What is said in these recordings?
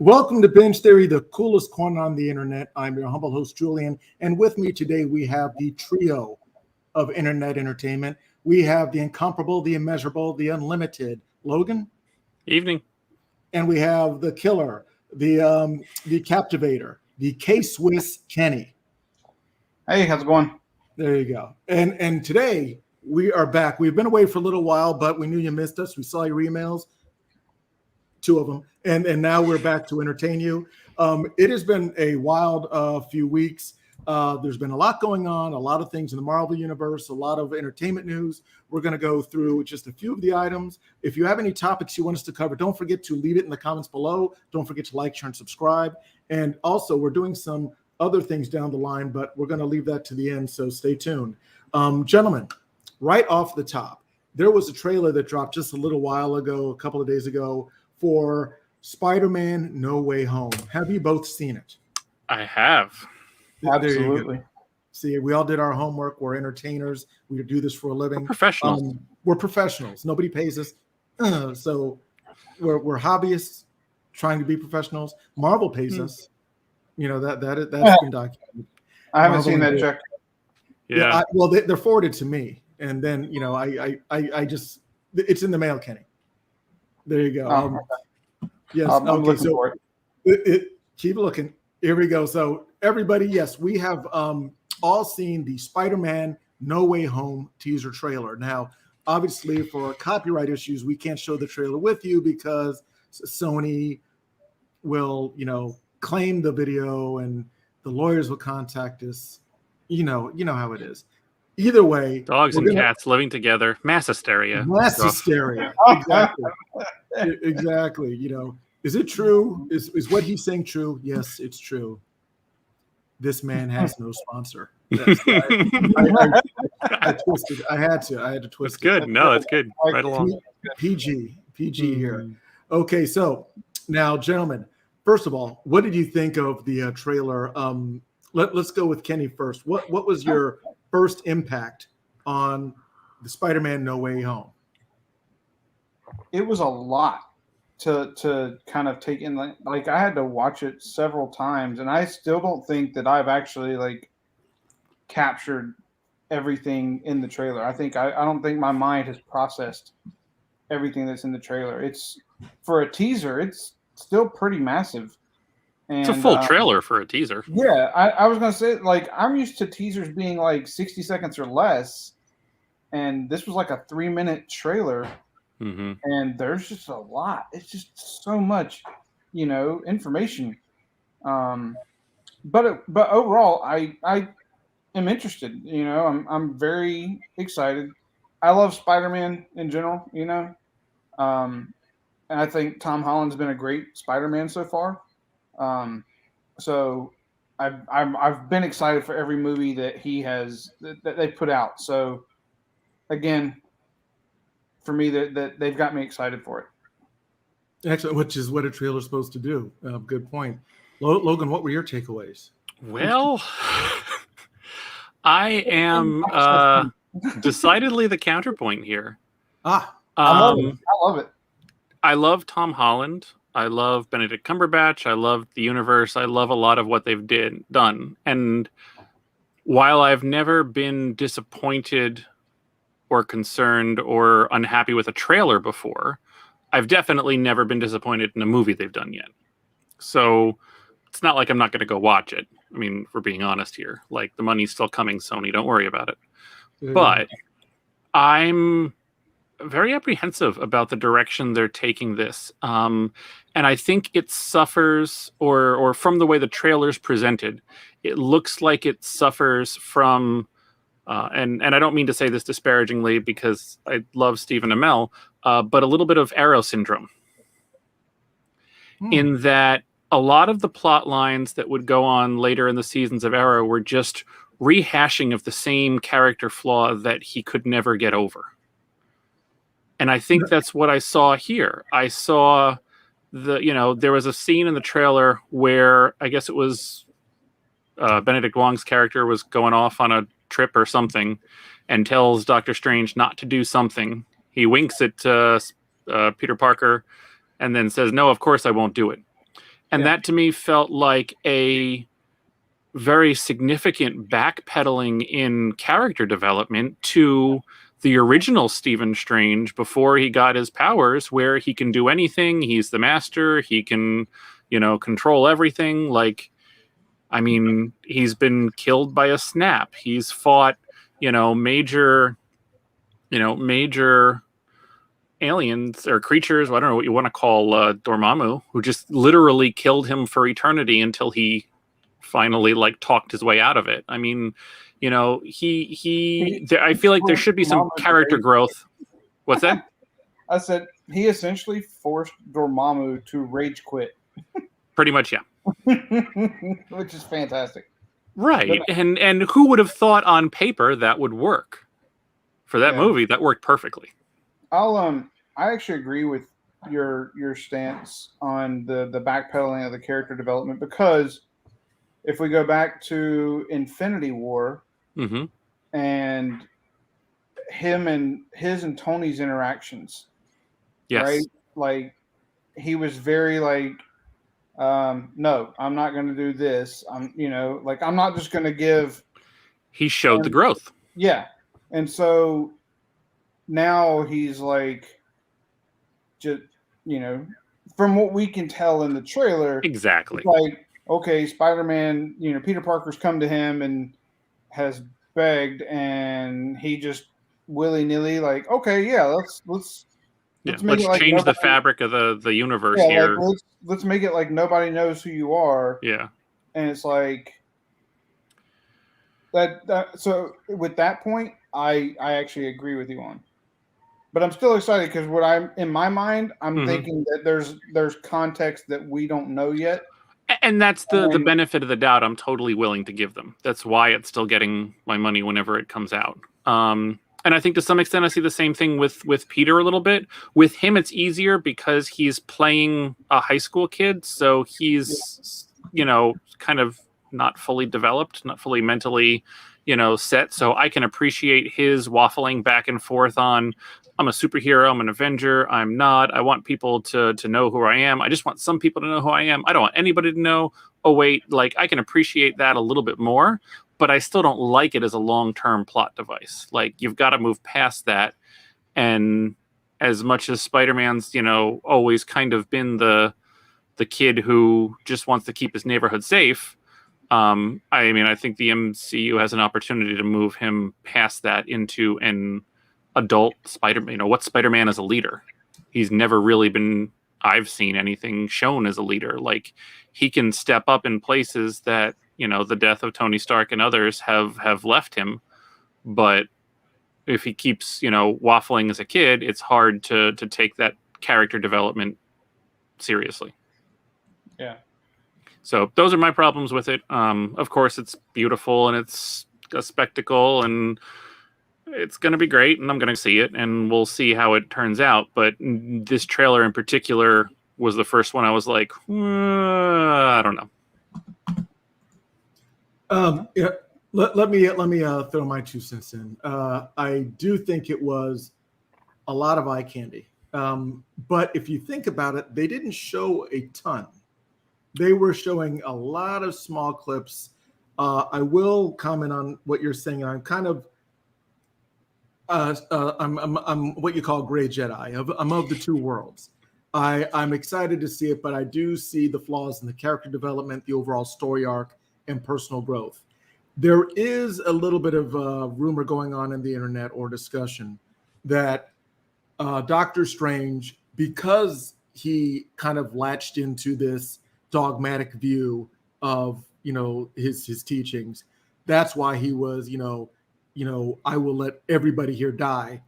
Welcome to Binge Theory, the coolest corner on the internet. I'm your humble host, Julian, and with me today we have the trio of internet entertainment. We have the incomparable, the immeasurable, the unlimited Logan. Evening. And we have the killer, the captivator, the K-Swiss Kenny. Hey, how's it going? There you go. And today we are back. We've been away for a little while, but we knew you missed us. We saw your emails. 2 of them, and now we're back to entertain you. It has been a wild few weeks. There's been a lot going on, a lot of things in the Marvel universe, a lot of entertainment news. We're going to go through just a few of the items. If you have any topics you want us to cover, don't forget to leave it in the comments below. Don't forget to like, share, and subscribe. And also, we're doing some other things down the line, but we're going to leave that to the end, so stay tuned. Gentlemen, right off the top, there was a trailer that dropped just a little while ago, a couple of days ago, for Spider-Man No Way Home. Have you both seen it? I have. Absolutely. See, we all did our homework. We're entertainers. We do this for a living. We're professionals. We're professionals. Nobody pays us. So we're hobbyists trying to be professionals. Marvel pays us. You know, that's been documented. I haven't seen that check. Yeah. Well, they're forwarded to me. And then, you know, I just, it's in the mail, Kenny. There you go. Yes. I'm looking for it. Keep looking. Here we go. So everybody, yes, we have all seen the Spider-Man No Way Home teaser trailer. Now, obviously, for copyright issues, we can't show the trailer with you because Sony will, claim the video and the lawyers will contact us. You know how it is. Either way, dogs and cats living together, mass hysteria. Mass hysteria. Exactly. Is it true? Is what he's saying true? Yes, it's true. This man has no sponsor. I twisted. I had to twist. It's good. No, it's good. Right along. PG here. Okay, so now, gentlemen, first of all, what did you think of the trailer? Let's go with Kenny first. What was your first impact on the Spider-Man No Way Home? It was a lot to kind of take in. Like I had to watch it several times, and I still don't think that I've actually captured everything in the trailer. I don't think my mind has processed everything that's in the trailer. It's for a teaser, it's still pretty massive. And, it's a full trailer for a teaser. Yeah, I was going to say, I'm used to teasers being 60 seconds or less, and this was a 3-minute trailer, and there's just a lot. It's just so much, information. But overall, I am interested. I'm very excited. I love Spider-Man in general, and I think Tom Holland's been a great Spider-Man so far. So I've been excited for every movie that he has that they put out. So again, for me, that they've got me excited for it. Excellent, which is what a trailer's supposed to do. Good point. Logan, what were your takeaways? Well, I am decidedly the counterpoint here. I love it. I love Tom Holland. I love Benedict Cumberbatch. I love the universe. I love a lot of what they've done. And while I've never been disappointed or concerned or unhappy with a trailer before, I've definitely never been disappointed in a movie they've done yet. So it's not like I'm not going to go watch it. I mean, if we're being honest here, the money's still coming, Sony. Don't worry about it. But I'm very apprehensive about the direction they're taking this. And I think it suffers, or from the way the trailer's presented, it looks like it suffers from, and I don't mean to say this disparagingly because I love Stephen Amell, but a little bit of Arrow syndrome. In that a lot of the plot lines that would go on later in the seasons of Arrow were just rehashing of the same character flaw that he could never get over. And I think that's what I saw here. I saw there was a scene in the trailer where I guess it was Benedict Wong's character was going off on a trip or something and tells Doctor Strange not to do something. He winks at Peter Parker and then says, "No, of course I won't do it." And that to me felt like a very significant backpedaling in character development to the original Stephen Strange before he got his powers, where he can do anything. He's the master. He can, control everything. Like, I mean, he's been killed by a snap. He's fought, major aliens or creatures. I don't know what you want to call Dormammu, who just literally killed him for eternity until he finally talked his way out of it. I mean, I feel like there should be some character growth. What's that? I said he essentially forced Dormammu to rage quit. Pretty much, yeah. Which is fantastic. Right. And who would have thought on paper that would work? For that movie, that worked perfectly. I actually agree with your stance on the backpedaling of the character development, because if we go back to Infinity War and his and Tony's interactions, right? Like, he was very no, I'm not going to do this. I'm not just going to give. He showed the growth. Yeah. And so now he's just, from what we can tell in the trailer, exactly. Okay, Spider-Man, Peter Parker's come to him and has begged, and he just willy-nilly okay, yeah, let's change the fabric of the universe here. Let's make it like nobody knows who you are. Yeah. And it's that so with that point, I actually agree with you on. But I'm still excited because in my mind, I'm thinking that there's context that we don't know yet. And that's the benefit of the doubt I'm totally willing to give them. That's why it's still getting my money whenever it comes out. And I think to some extent I see the same thing with Peter a little bit. With him, it's easier because he's playing a high school kid. So he's, kind of not fully developed, not fully mentally, set. So I can appreciate his waffling back and forth on, I'm a superhero, I'm an Avenger, I'm not. I want people to know who I am. I just want some people to know who I am. I don't want anybody to know. Oh, wait, I can appreciate that a little bit more, but I still don't like it as a long-term plot device. You've got to move past that. And as much as Spider-Man's, always kind of been the kid who just wants to keep his neighborhood safe, I think the MCU has an opportunity to move him past that into an adult Spider-Man. What Spider-Man as a leader? He's never really been, I've seen anything shown as a leader. He can step up in places that, the death of Tony Stark and others have left him. But if he keeps, waffling as a kid, it's hard to take that character development seriously. Yeah. So those are my problems with it. Of course, it's beautiful and it's a spectacle and it's going to be great, and I'm going to see it, and we'll see how it turns out. But this trailer in particular was the first one I was like, I don't know. Let me throw my 2 cents in. I do think it was a lot of eye candy. But if you think about it, they didn't show a ton. They were showing a lot of small clips. I will comment on what you're saying. I'm kind of I'm what you call gray Jedi. I'm of the two worlds. I'm excited to see it, but I do see the flaws in the character development, the overall story arc, and personal growth. There is a little bit of rumor going on in the internet or discussion that Doctor Strange, because he kind of latched into this dogmatic view of his teachings, that's why he was I will let everybody here die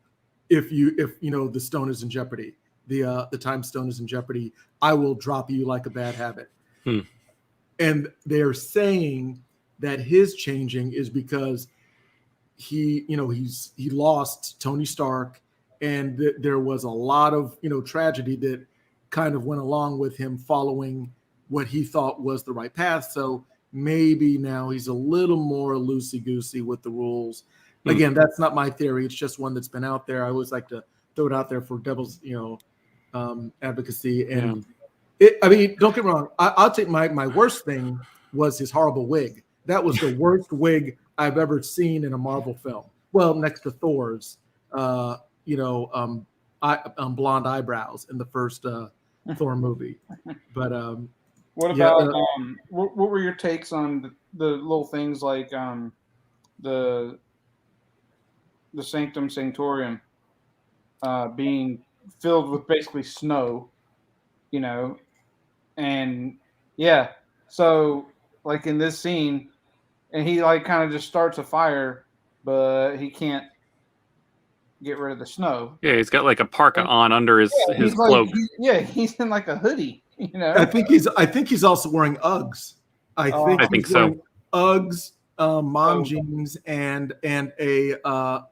if the stone is in jeopardy, the time stone is in jeopardy. I will drop you like a bad habit. And they're saying that his changing is because he lost Tony Stark, and there was a lot of tragedy that kind of went along with him following what he thought was the right path. So maybe now he's a little more loosey-goosey with the rules. Again, that's not my theory. It's just one that's been out there. I always like to throw it out there for devil's advocacy. And don't get me wrong. I'll take my worst thing was his horrible wig. That was the worst wig I've ever seen in a Marvel film. Well, next to Thor's, blonde eyebrows in the first Thor movie. But what about what were your takes on the little things like the Sanctum Sanctorum being filled with basically snow, and so like in this scene, and he like kind of just starts a fire, but he can't get rid of the snow. Yeah, he's got like a parka on under his cloak. He's in like a hoodie. I think he's also wearing Uggs. I think so. Uggs, mom jeans, and a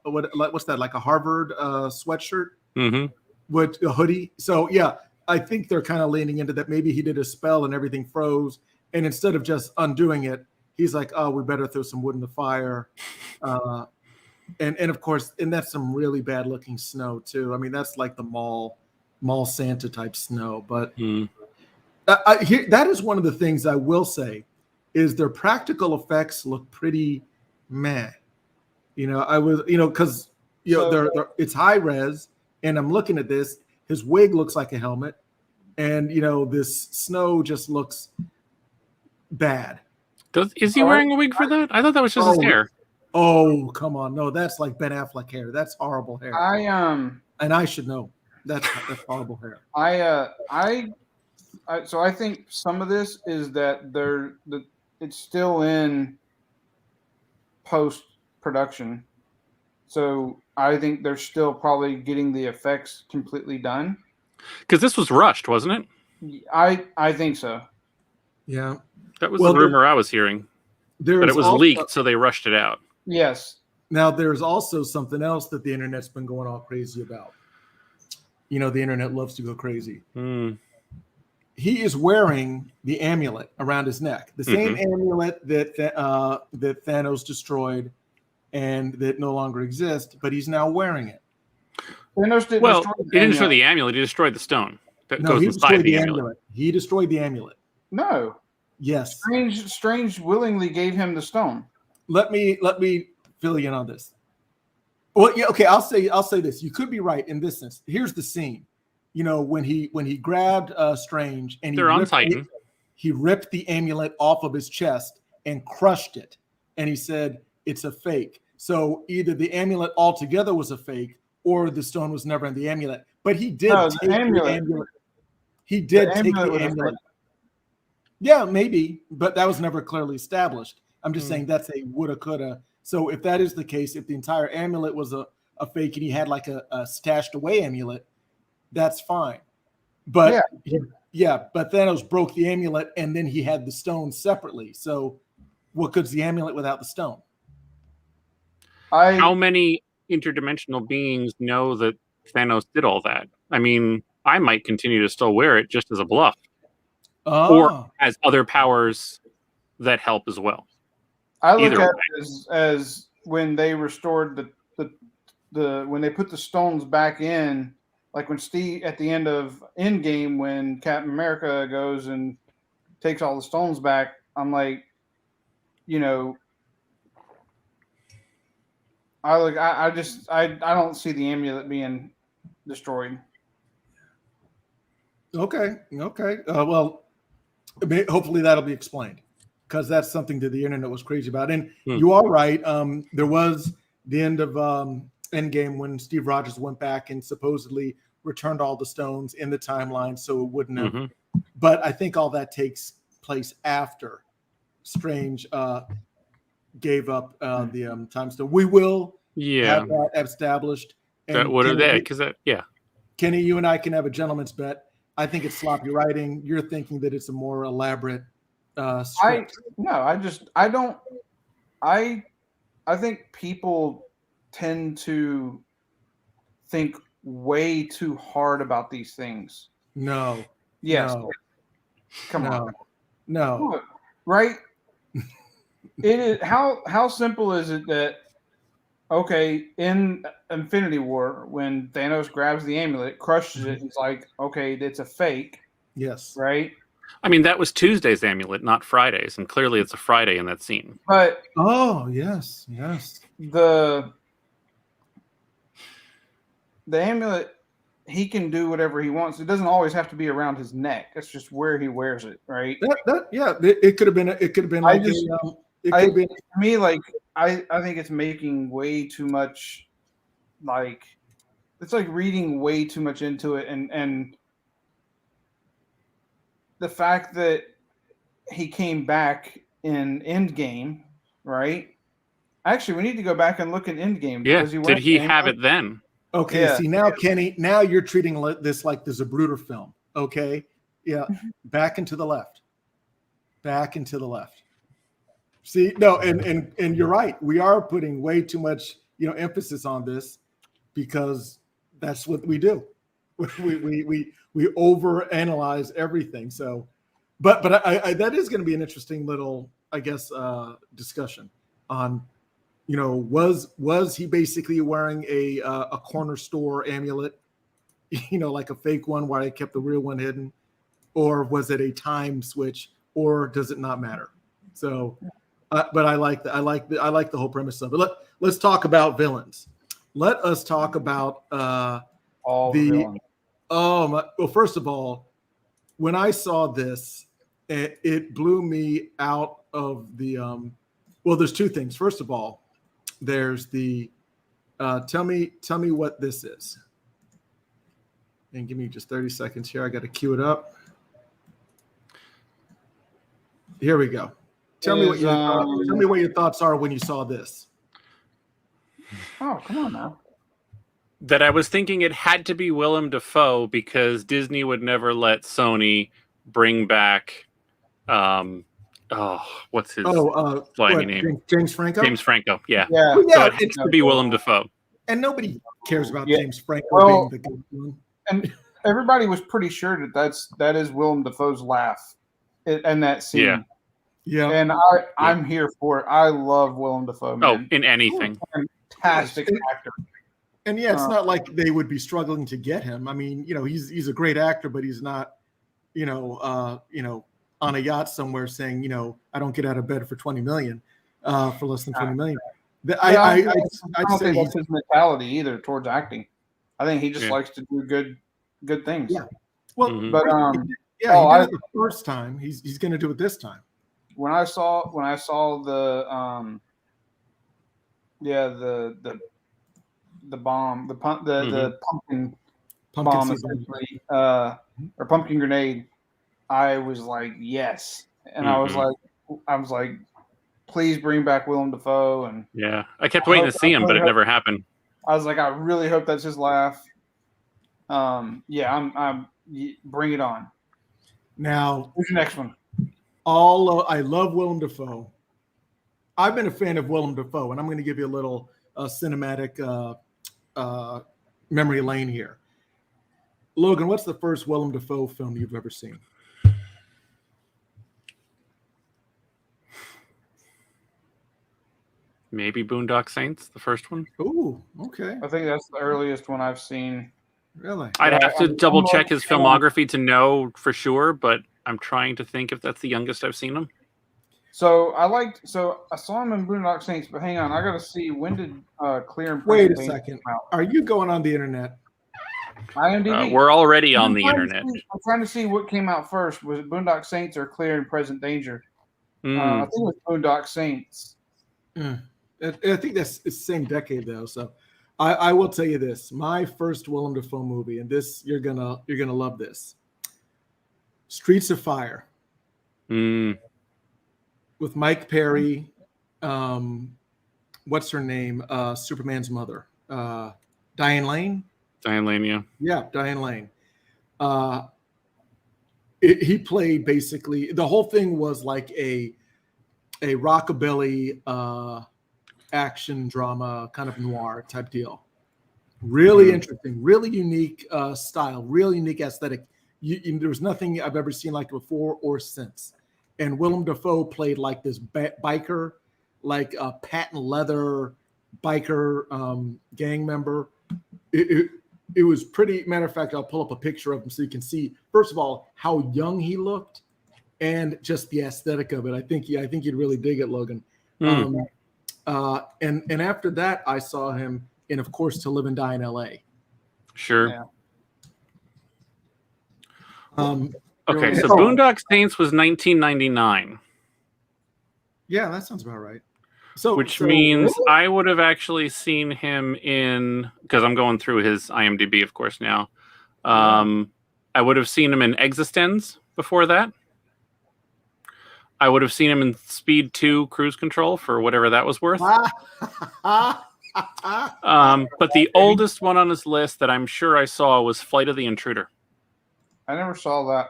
what's that, like a Harvard sweatshirt with a hoodie. So yeah, I think they're kind of leaning into that. Maybe he did a spell and everything froze, and instead of just undoing it, he's like, oh, we better throw some wood in the fire. And of course, and that's some really bad looking snow too. I mean, that's like the mall Santa type snow. But that is one of the things I will say is their practical effects look pretty meh. Because it's high res, and I'm looking at this. His wig looks like a helmet, and this snow just looks bad. Is he wearing a wig for that? I thought that was just his hair. Oh, come on. No, that's like Ben Affleck hair. That's horrible hair. And I should know. That's horrible hair. So I think some of this is that it's still in post production. So I think they're still probably getting the effects completely done. Because this was rushed, wasn't it? I think so. Yeah. That was the rumor I was hearing. But it was leaked, so they rushed it out. Yes. Now, there's also something else that the internet's been going all crazy about. The internet loves to go crazy. He is wearing the amulet around his neck, the same amulet that Thanos destroyed and that no longer exists, but he's now wearing it. Thanos he didn't destroy the amulet. He destroyed the stone that goes inside the amulet. He destroyed the amulet. No. Yes. Strange willingly gave him the stone. Let me fill you in on this. Well, yeah, okay. I'll say this. You could be right in this sense. Here's the scene. When he grabbed Strange and he ripped the amulet off of his chest and crushed it, and he said it's a fake. So either the amulet altogether was a fake, or the stone was never in the amulet. But he did take the amulet. He did take the amulet. Yeah, maybe, but that was never clearly established. I'm just saying that's a woulda, coulda. So if that is the case, if the entire amulet was a fake and he had like a stashed away amulet, that's fine. But but Thanos broke the amulet and then he had the stone separately. So what good's the amulet without the stone? How many interdimensional beings know that Thanos did all that? I mean, I might continue to still wear it just as a bluff. Or as other powers that help as well. I look at it as when they restored when they put the stones back in, like when Steve at the end of Endgame, when Captain America goes and takes all the stones back, I'm like, I don't see the amulet being destroyed. Okay. Well, hopefully that'll be explained, because that's something that the internet was crazy about. And you are right. There was the end of Endgame when Steve Rogers went back and supposedly returned all the stones in the timeline, so it wouldn't have. But I think all that takes place after Strange gave up the time stone. We will have that established. And what are they? Because Kenny, you and I can have a gentleman's bet I think it's sloppy writing. You're thinking that it's a more elaborate I script. think people tend to think way too hard about these things. No. Yes. No. Come on. No. Right? It is how simple is it that okay, in Infinity War, when Thanos grabs the amulet, crushes it, he's like, okay, it's a fake, Yes. right? I mean, that was Tuesday's amulet, not Friday's, and clearly it's a Friday in that scene. But Oh, yes. the amulet, he can do whatever he wants. It doesn't always have to be around his neck. That's just where he wears it, right? It could have been. It could have been like to me, like I think it's making way too much. Like it's like reading way too much into it, and the fact that he came back in Endgame, right? Actually, we need to go back and look at Endgame. Yeah. Did he have it then? Okay. Yeah. See now, Kenny. Now you're treating this like there's a Bruder film. Okay. Yeah. Back and to the left. Back and to the left. See, no, and you're right. We are putting way too much, emphasis on this because that's what we do. We overanalyze everything. So, but I that is going to be an interesting little, I guess, discussion on, was he basically wearing a corner store amulet, like a fake one where I kept the real one hidden, or was it a time switch, or does it not matter? So. But I like the whole premise of it. Let's talk about villains. Let us talk about all the villains. Well, first of all, when I saw this, it blew me out of the. Well, there's two things. First of all, there's the. Tell me what this is. And give me just 30 seconds here. I got to cue it up. Here we go. Tell me what your thoughts are when you saw this. Oh, come on now. That I was thinking it had to be Willem Dafoe because Disney would never let Sony bring back what's his slimy name? James Franco? James Franco, yeah. Yeah. So it has to be Willem Dafoe. And nobody cares about James Franco being the good one. And everybody was pretty sure that is Willem Dafoe's laugh in that scene. Yeah. Yeah, and I'm here for it. I love Willem Dafoe. Man. Oh, in anything, fantastic actor. And yeah, it's not like they would be struggling to get him. I mean, he's a great actor, but he's not, on a yacht somewhere saying, I don't get out of bed for 20 million, for less than 20 million. I don't think that's his mentality either towards acting. I think he just likes to do good things. Yeah. Well, but he did it the first time. He's going to do it this time. When I saw the bomb, the pumpkin bomb, essentially, or pumpkin grenade, I was like, yes, and I was like, please bring back Willem Dafoe, and yeah, I kept waiting to see him, but it never happened. I was like, I really hope that's his laugh. I'm bring it on. Now, who's the next one? I love Willem Dafoe. I've been a fan of Willem Dafoe, and I'm going to give you a little cinematic memory lane here. Logan, what's the first Willem Dafoe film you've ever seen? Maybe Boondock Saints, the first one. Ooh, okay. I think that's the earliest one I've seen. Really? I'd have to double check his filmography to know for sure, but I'm trying to think if that's the youngest I've seen him. So I saw him in Boondock Saints, but hang on, I got to see when did Clear and Wait a second. Are you going on the internet? IMDb. We're already on the internet. I'm trying to see what came out first. Was it Boondock Saints or Clear and Present Danger? I think it was Boondock Saints. I think it's the same decade though. So I will tell you this: my first Willem Dafoe movie, and this you're gonna love this. Streets of Fire. With Mike Perry, what's her name? Superman's mother, Diane Lane. Diane Lane, yeah. Yeah, Diane Lane. he played basically the whole thing was like a rockabilly action drama kind of noir type deal. Really interesting, really unique style, really unique aesthetic. There was nothing I've ever seen like before or since. And Willem Dafoe played like this biker, like a patent leather biker gang member. It was pretty. Matter of fact, I'll pull up a picture of him so you can see. First of all, how young he looked, and just the aesthetic of it. I think you'd really dig it, Logan. And after that, I saw him in, of course, To Live and Die in L.A. Sure. Yeah. Okay, so Boondock Saints was 1999. Yeah, that sounds about right. Which means I would have actually seen him in, because I'm going through his IMDb, of course, now. I would have seen him in Existenz before that. I would have seen him in Speed 2 Cruise Control for whatever that was worth. But the oldest one on his list that I'm sure I saw was Flight of the Intruder. I never saw that.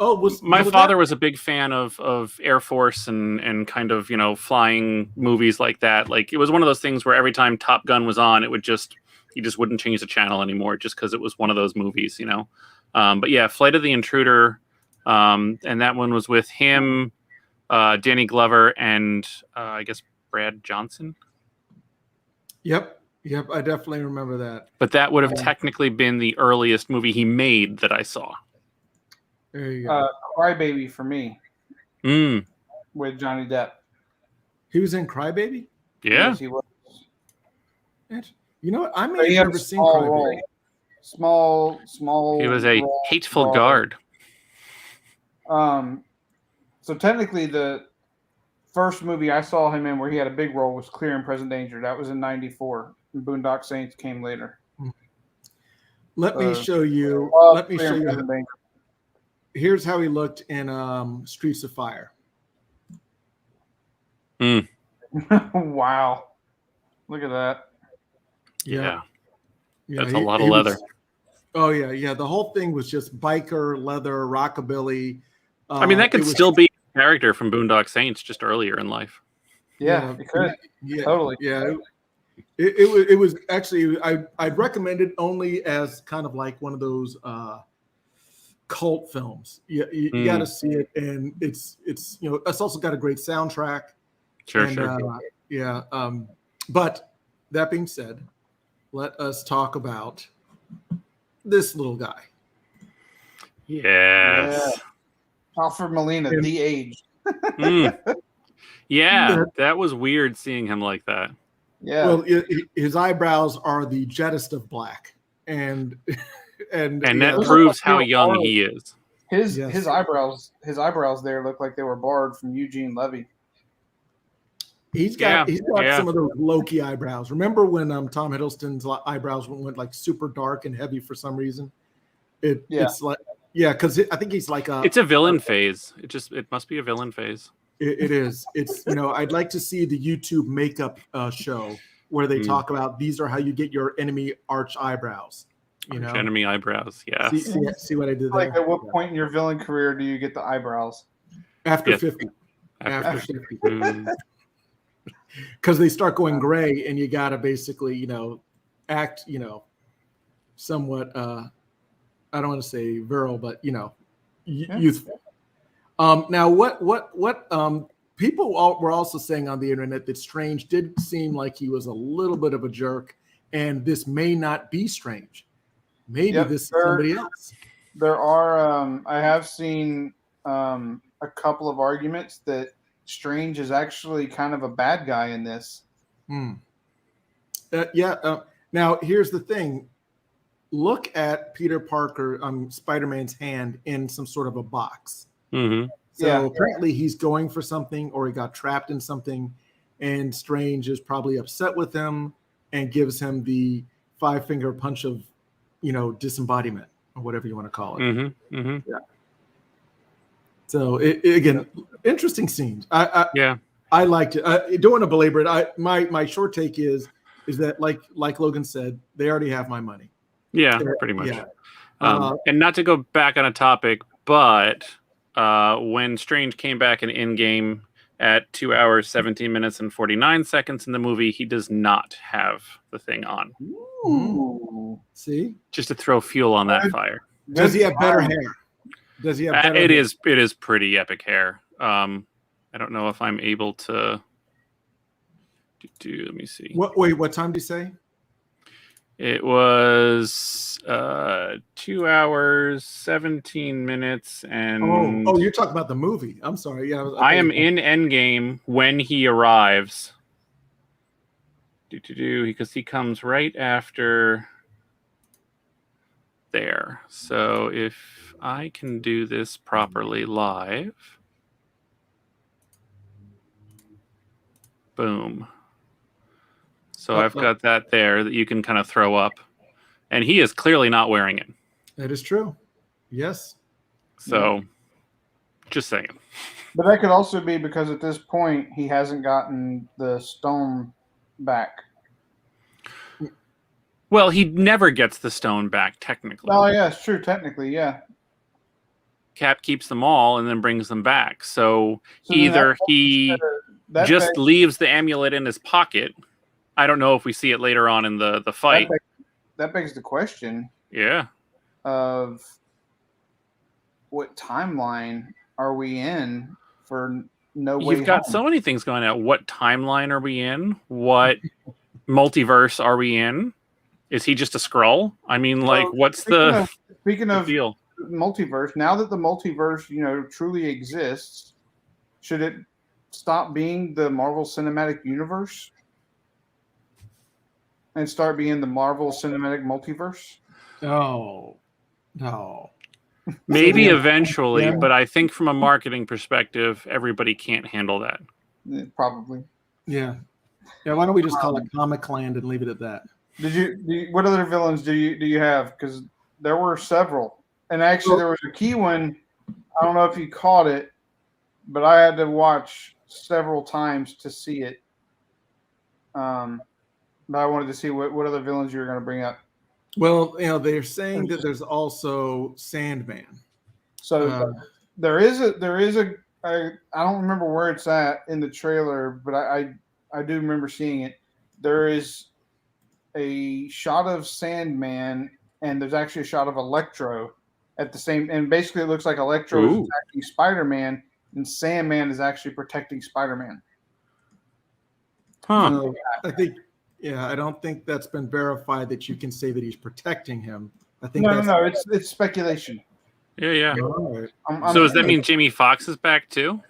Oh, my father was a big fan of Air Force and kind of, flying movies like that. Like, it was one of those things where every time Top Gun was on, he just wouldn't change the channel anymore just because it was one of those movies, But yeah, Flight of the Intruder, and that one was with him, Danny Glover, and I guess Brad Johnson. Yep, I definitely remember that. But that would have technically been the earliest movie he made that I saw. There you go. Crybaby for me. With Johnny Depp. He was in Crybaby? Yeah. Yes, he was. You know what? I may have never seen Crybaby. Small. He was a hateful guard. So technically, the first movie I saw him in where he had a big role was Clear and Present Danger. That was in '94. And Boondock Saints came later. Let me show you. Here's how he looked in Streets of Fire. Wow. Look at that. Yeah. That's a lot of leather. Yeah. The whole thing was just biker, leather, rockabilly. I mean, that could still be a character from Boondock Saints just earlier in life. Yeah, it could. Yeah, totally. Yeah. It was actually, I'd recommend it only as kind of like one of those cult films. You got to see it, and it's it's also got a great soundtrack. Sure. But that being said, let us talk about this little guy. Yes. Alfred Molina, de-aged. Yeah, that was weird seeing him like that. Yeah. Well, his eyebrows are the jettest of black, and that proves how young he is. His eyebrows there look like they were borrowed from Eugene Levy. He's got some of those Loki eyebrows. Remember when Tom Hiddleston's eyebrows went like super dark and heavy for some reason? It's like because I think he's like it's a villain phase. It must be a villain phase. It is. It's I'd like to see the YouTube makeup show where they talk about these are how you get your enemy arch eyebrows. Enemy eyebrows. Yeah. See what I did there? Like at what point in your villain career do you get the eyebrows? After 50. After 50. Because they start going gray, and you got to basically, act, somewhat. I don't want to say virile, but youthful. Now, what people were also saying on the internet that Strange did seem like he was a little bit of a jerk, and this may not be Strange. Maybe this is somebody else. There are. I have seen a couple of arguments that Strange is actually kind of a bad guy in this. Now, here's the thing. Look at Peter Parker, Spider-Man's hand in some sort of a box. So apparently he's going for something, or he got trapped in something, and Strange is probably upset with him and gives him the 5-finger punch of, disembodiment, or whatever you want to call it. Yeah. So again, interesting scenes. I liked it. Don't want to belabor it. My short take is that like Logan said, they already have my money. Yeah, pretty much. And not to go back on a topic, But when Strange came back in Endgame at 2 hours, 17 minutes, and 49 seconds in the movie, he does not have the thing on. Ooh. See? Just to throw fuel on that fire. Does he have better hair? Does he have better It hair? is pretty epic hair. I don't know if I'm able to do let me see. What time did you say? It was 2 hours, 17 minutes, and you're talking about the movie. I'm sorry. Yeah, I am in Endgame when he arrives. Because he comes right after there. So if I can do this properly live, boom. So I've got that there that you can kind of throw up. And he is clearly not wearing it. That is true. Yes. So, just saying. But that could also be because at this point he hasn't gotten the stone back. Well, he never gets the stone back, technically. Oh, yeah, it's true. Technically, yeah. Cap keeps them all and then brings them back. So either he just leaves the amulet in his pocket. I don't know if we see it later on in the fight. That begs the question. Yeah. Of what timeline are we in for No Way You've got Home? so many things going on. What timeline are we in? What multiverse are we in? Is he just a Skrull? I mean, what's the deal? Multiverse, now that the multiverse, truly exists, should it stop being the Marvel Cinematic Universe and start being the Marvel Cinematic Multiverse? Oh, no. Maybe eventually, but I think from a marketing perspective, everybody can't handle that. Probably. Yeah. Yeah. Why don't we just call it Comic Land and leave it at that? What other villains do you have? Because there were several, and actually there was a key one. I don't know if you caught it, but I had to watch several times to see it. But I wanted to see what other villains you were going to bring up. Well, they're saying that there's also Sandman. So there is a I don't remember where it's at in the trailer, but I do remember seeing it. There is a shot of Sandman, and there's actually a shot of Electro at the same, and basically it looks like Electro is attacking Spider-Man, and Sandman is actually protecting Spider-Man. Huh. So I don't think that's been verified that you can say that he's protecting him. I think no, it's speculation. Yeah. Right. So does that mean Jamie Foxx is back too?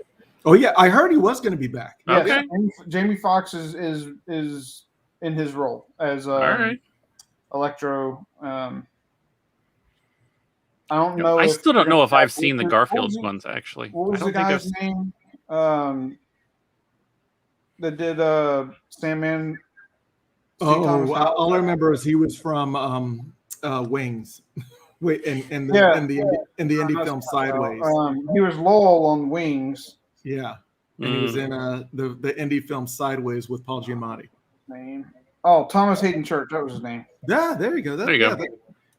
Oh yeah, I heard he was going to be back. Yes, okay. Jamie Foxx is in his role as Electro. I don't know. I still don't know if I've seen the Garfield ones actually. What was the guy's name? That did Sandman. All I remember is he was from Wings. Wait, in the indie film Sideways. He was Lowell on Wings. Yeah, and he was in the indie film Sideways with Paul Giamatti. Name? Oh, Thomas Hayden Church. That was his name. Yeah, there you go. There you go.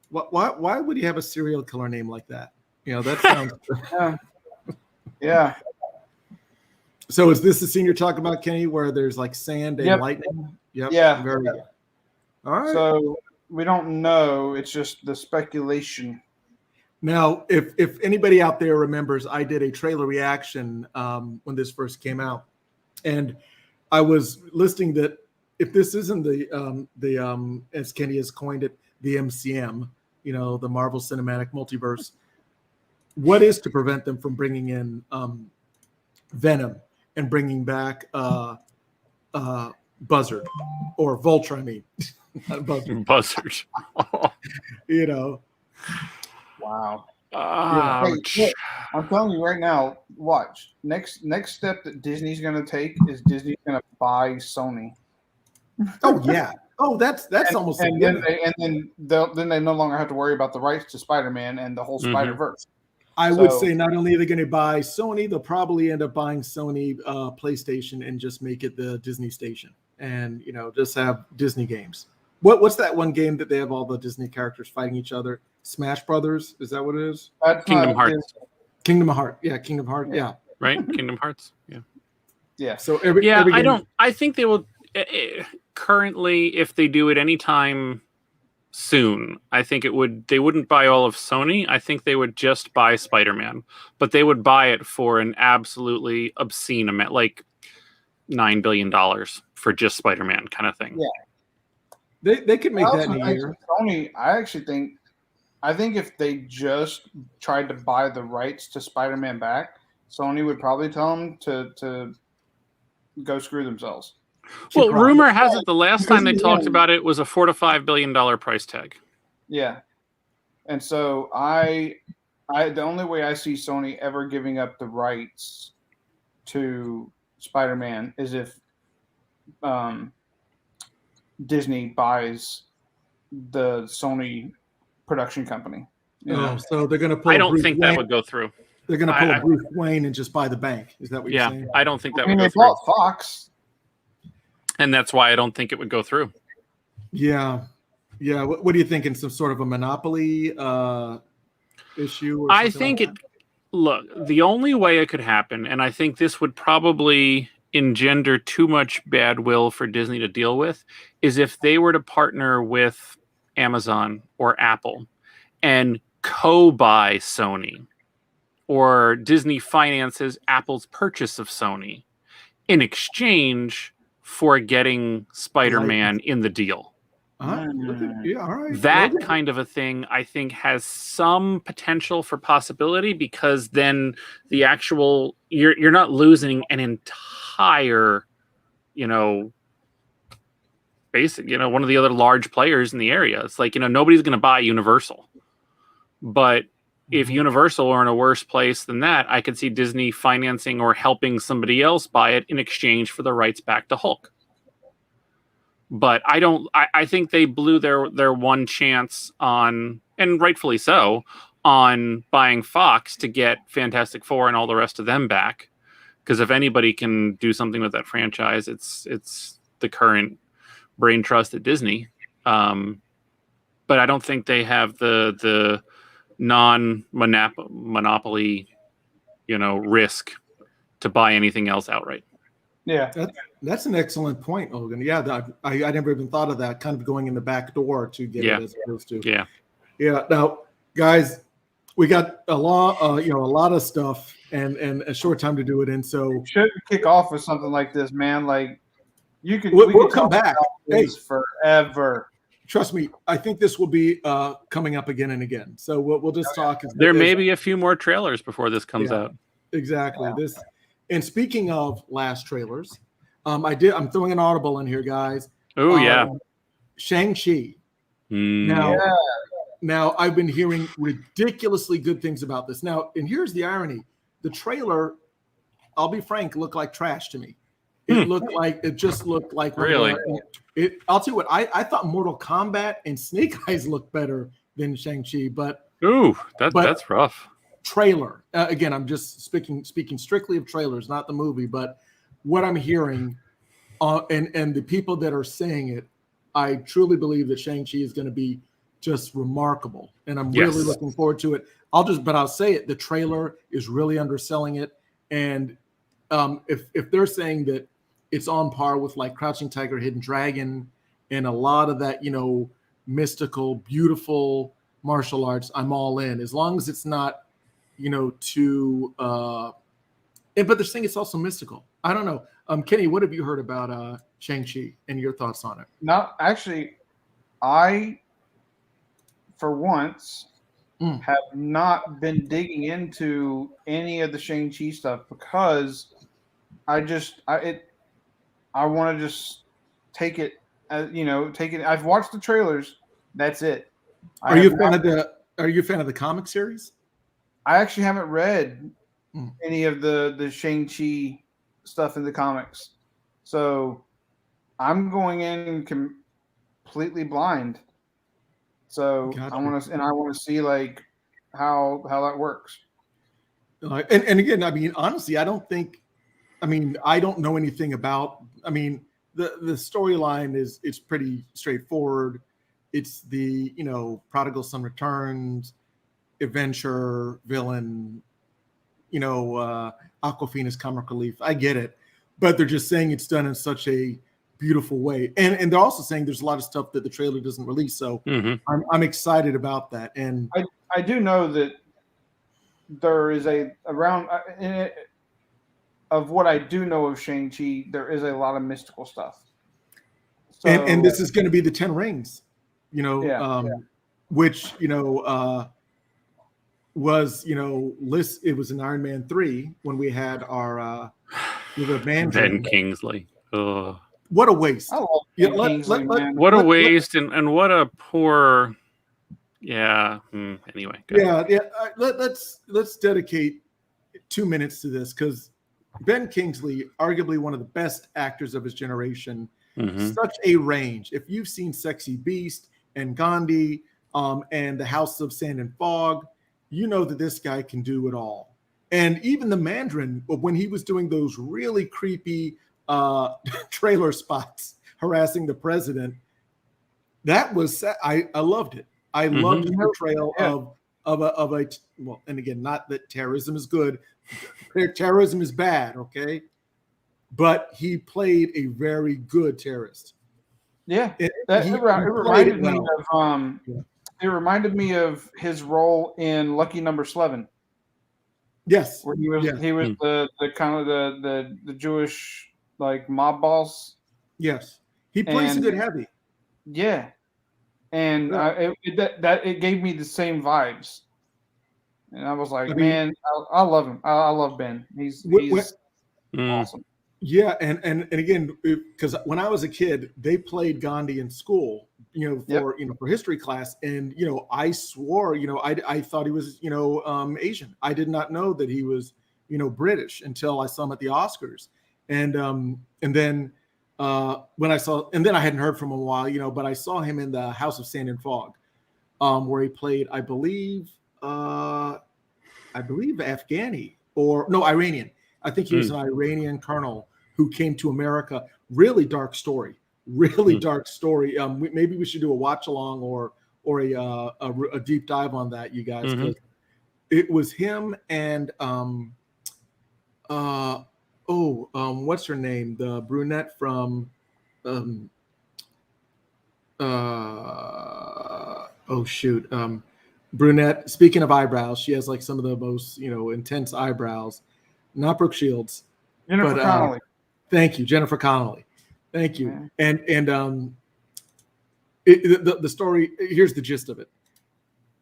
Why would he have a serial killer name like that? That sounds. Yeah. So is this the scene you're talking about, Kenny, where there's like sand and lightning? Yep. Yeah. Very good. All right. So we don't know. It's just the speculation. Now, if anybody out there remembers, I did a trailer reaction when this first came out, and I was listing that if this isn't the as Kenny has coined it, the MCM, the Marvel Cinematic Multiverse, what is to prevent them from bringing in Venom and bringing back Buzzard or Vulture? I mean, not Buzzard. Buzzard. Wow. Hey, I'm telling you right now, watch. Next step that Disney's going to take is Disney's going to buy Sony. Oh yeah. Oh, that's almost. And then they no longer have to worry about the rights to Spider-Man and the whole Spider-Verse. I would say not only are they going to buy Sony, they'll probably end up buying Sony PlayStation and just make it the Disney station, and just have Disney games. What's that one game that they have all the Disney characters fighting each other? Smash Brothers? Is that what it is? That's Kingdom not Hearts. Disney. Kingdom Hearts. Yeah, Kingdom Hearts. Yeah. Right? Kingdom Hearts. Yeah. Yeah. So every Yeah, game, I don't. I think they will. Currently, if they do it anytime soon, I think it would. They wouldn't buy all of Sony. I think they would just buy Spider-Man, but they would buy it for an absolutely obscene amount, like $9 billion for just Spider-Man kind of thing. Yeah. they could make I that also in a think year. Sony, I think if they just tried to buy the rights to Spider-Man back, Sony would probably tell them to go screw themselves. Well, Right. rumor has it the last time they Because talked again- about it was a $4 to $5 billion price tag. Yeah. And so the only way I see Sony ever giving up the rights to Spider-Man is if Disney buys the Sony production company. You know? So they're going to pull. I don't Bruce think Wayne. that would go through. They're going to pull I- Bruce Wayne and just buy the bank. Is that what you're Yeah, saying? I don't think that I mean, would go they through. bought Fox. And that's why I don't think it would go through. Yeah. What are you thinking? Some sort of a monopoly issue? Or I something think like it. Look, the only way it could happen, and I think this would probably engender too much bad will for Disney to deal with, is if they were to partner with Amazon or Apple and co-buy Sony, or Disney finances Apple's purchase of Sony in exchange for getting Spider-Man in the deal. Yeah, all right. That Logan. kind of a thing, I think, has some potential for possibility, because then the actual you're not losing an entire, basic, one of the other large players in the area. It's like, nobody's going to buy Universal, but if Universal are in a worse place than that, I could see Disney financing or helping somebody else buy it in exchange for the rights back to Hulk. But I think they blew their one chance on, and rightfully so, on buying Fox to get Fantastic Four and all the rest of them back. Because if anybody can do something with that franchise, it's the current brain trust at Disney. But I don't think they have the non-monopoly, risk to buy anything else outright. Yeah. That's an excellent point, Logan. Yeah, I never even thought of that, kind of going in the back door to get it as opposed to. Yeah. Now, guys, we got a lot of stuff and a short time to do it in. So Should kick off with something like this, man. Like we we'll could come talk back. about Hey. this forever. Trust me, I think this will be coming up again and again. So we'll just talk. There may be a few more trailers before this comes out. Exactly. This. And speaking of last trailers, I'm throwing an audible in here, guys. Oh yeah. Shang-Chi. Now I've been hearing ridiculously good things about this. Now, and here's the irony: the trailer, I'll be frank, looked like trash to me. It just looked like Really? I'll tell you what, I thought Mortal Kombat and Snake Eyes looked better than Shang-Chi, but That's rough. trailer. Again, I'm just speaking strictly of trailers, not the movie, but what I'm hearing and the people that are saying it, I truly believe that Shang-Chi is going to be just remarkable, and I'm really looking forward to it. I'll say it. The trailer is really underselling it, and if they're saying that it's on par with like Crouching Tiger, Hidden Dragon, and a lot of that, mystical, beautiful martial arts, I'm all in. As long as it's not, too. But they're saying it's also mystical. I don't know. Kenny, what have you heard about Shang-Chi and your thoughts on it? No, actually, I, for once, have not been digging into any of the Shang-Chi stuff because I want to just take it. I've watched the trailers. That's it. Are you a fan of the comic series? I actually haven't read any of the Shang-Chi stuff in the comics, so I'm going in completely blind. So Gotcha. I want to see like how that works. And again, I mean, honestly, I don't know anything about. I mean, the storyline is it's pretty straightforward. It's the prodigal son returns, adventure, villain, Aquafina's comic relief. I get it, but they're just saying it's done in such a beautiful way, and they're also saying there's a lot of stuff that the trailer doesn't release. So I'm excited about that. And I do know that there is of what I do know of Shang-Chi, there is a lot of mystical stuff. So, and this is going to be the 10 rings, which was list. It was in Iron Man 3 when we had our Ben Kingsley. Oh. What a waste! I love Kingsley, man. What a waste, and what a poor. Yeah. Anyway. Let's dedicate 2 minutes to this, because Ben Kingsley, arguably one of the best actors of his generation, such a range. If you've seen Sexy Beast and Gandhi, and The House of Sand and Fog, you know that this guy can do it all. And even the Mandarin, when he was doing those really creepy trailer spots harassing the president, that was I loved it. I loved the portrayal of a well, and again, not that terrorism is good, terrorism is bad, okay, but he played a very good terrorist. Yeah, it reminded me of his role in Lucky Number 11. Yes, where he was the kind of the Jewish like mob boss. Yes, he plays a good heavy. Yeah, and it gave me the same vibes, and I was like, man, I love him. I love Ben. He's awesome. Yeah, and again, because when I was a kid, they played Gandhi in school, for history class, and I swore, I thought he was, Asian. I did not know that he was, British until I saw him at the Oscars, and then when I saw, and then I hadn't heard from him a while, but I saw him in The House of Sand and Fog, where he played, I believe Afghani Iranian. I think he was an Iranian colonel who came to America. Really dark story. Dark story. Maybe we should do a watch along or a deep dive on that, you guys. 'Cause it was him and what's her name? The brunette from brunette. Speaking of eyebrows, she has like some of the most intense eyebrows. Not Brooke Shields. Jennifer Connelly. Thank you, Jennifer Connelly. Thank you. Yeah. And the story, here's the gist of it.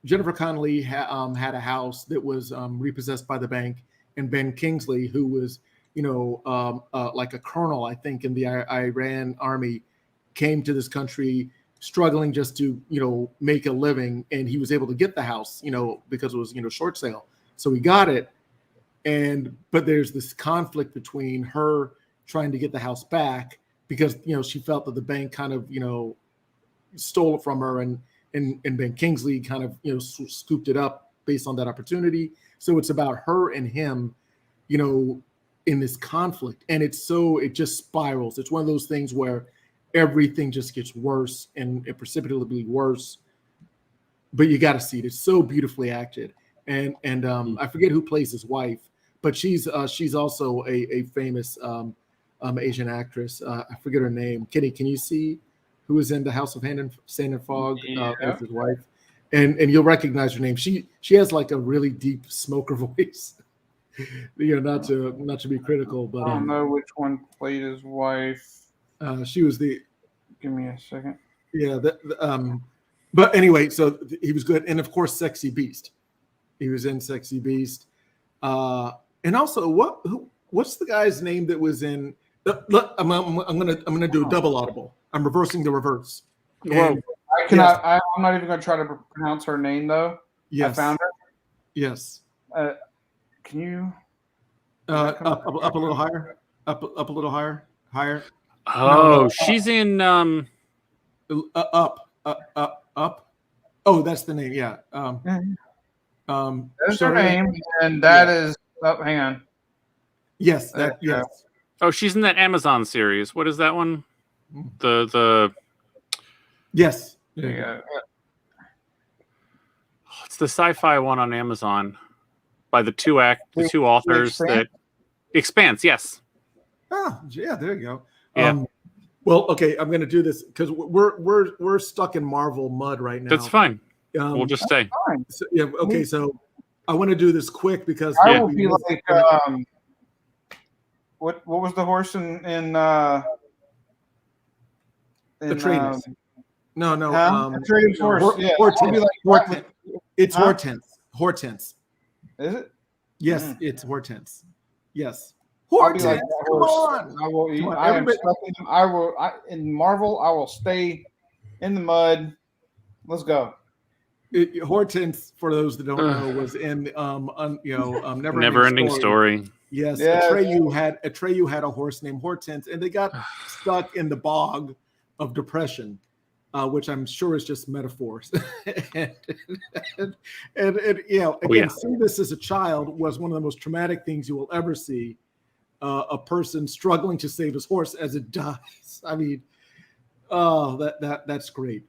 Jennifer Connelly had a house that was repossessed by the bank, and Ben Kingsley, who was like a colonel, I think, in the Iran army, came to this country struggling just to make a living, and he was able to get the house because it was short sale, so he got it. But there's this conflict between her trying to get the house back because she felt that the bank kind of stole it from her, and Ben Kingsley kind of scooped it up based on that opportunity. So it's about her and him, in this conflict, and it just spirals. It's one of those things where everything just gets worse and precipitously worse. But you got to see it. It's so beautifully acted, and I forget who plays his wife. But she's also a famous Asian actress. I forget her name. Kenny, can you see who was in The House of Sand and Fog as his wife? And you'll recognize her name. She has like a really deep smoker voice. Not to be critical, but I don't know which one played his wife. She was the. Give me a second. Yeah. But anyway, so he was good, and of course, Sexy Beast. He was in Sexy Beast. And also, what's the guy's name that was in? I'm gonna do a double audible. I'm reversing the reverse. I'm not even gonna try to pronounce her name though. Yes. I found her. Yes. Can you up a little higher? Up a little higher? Oh, she's in up. Oh, that's the name. Yeah. That's her name, and that is. Oh, hang on. Yes. Yes. Oh, she's in that Amazon series. What is that one? The Yes. Yeah. it's the sci-fi one on Amazon by the two authors that Expanse. Yes. Oh, yeah. There you go. Yeah. Well, okay. I'm going to do this because we're stuck in Marvel mud right now. That's fine. We'll just stay. So, yeah. Okay. So I want to do this quick because I will be like, what was the horse in Atreides? No. Atreides horse. Hortense. It's Hortense. Hortense. Is it? Yes, it's Hortense. Yes. Hortense, Hortense, come on. I will. In Marvel, I will stay in the mud. Let's go. Hortense, for those that don't know, was in Never-Ending Story. Yes, Atreyu had a horse named Hortense, and they got stuck in the bog of depression, which I'm sure is just metaphors. and seeing this as a child was one of the most traumatic things you will ever see. A person struggling to save his horse as it dies. I mean, that's great.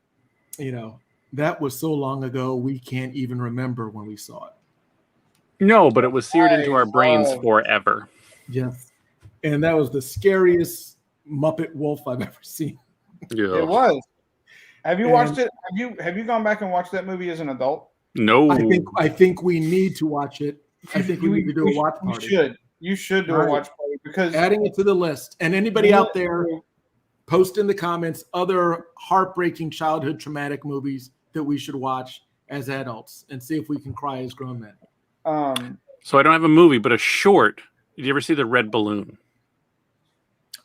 That was so long ago, we can't even remember when we saw it. No, but it was seared into our brains forever. Yes. And that was the scariest Muppet wolf I've ever seen. Yeah. It was. Have you watched it? Have you gone back and watched that movie as an adult? No. I think we need to watch it. I think we need to do a watch party. You should do a watch party because adding it to the list. And anybody out there, post in the comments other heartbreaking childhood traumatic movies that we should watch as adults and see if we can cry as grown men. So I don't have a movie, but a short. Did you ever see The Red Balloon?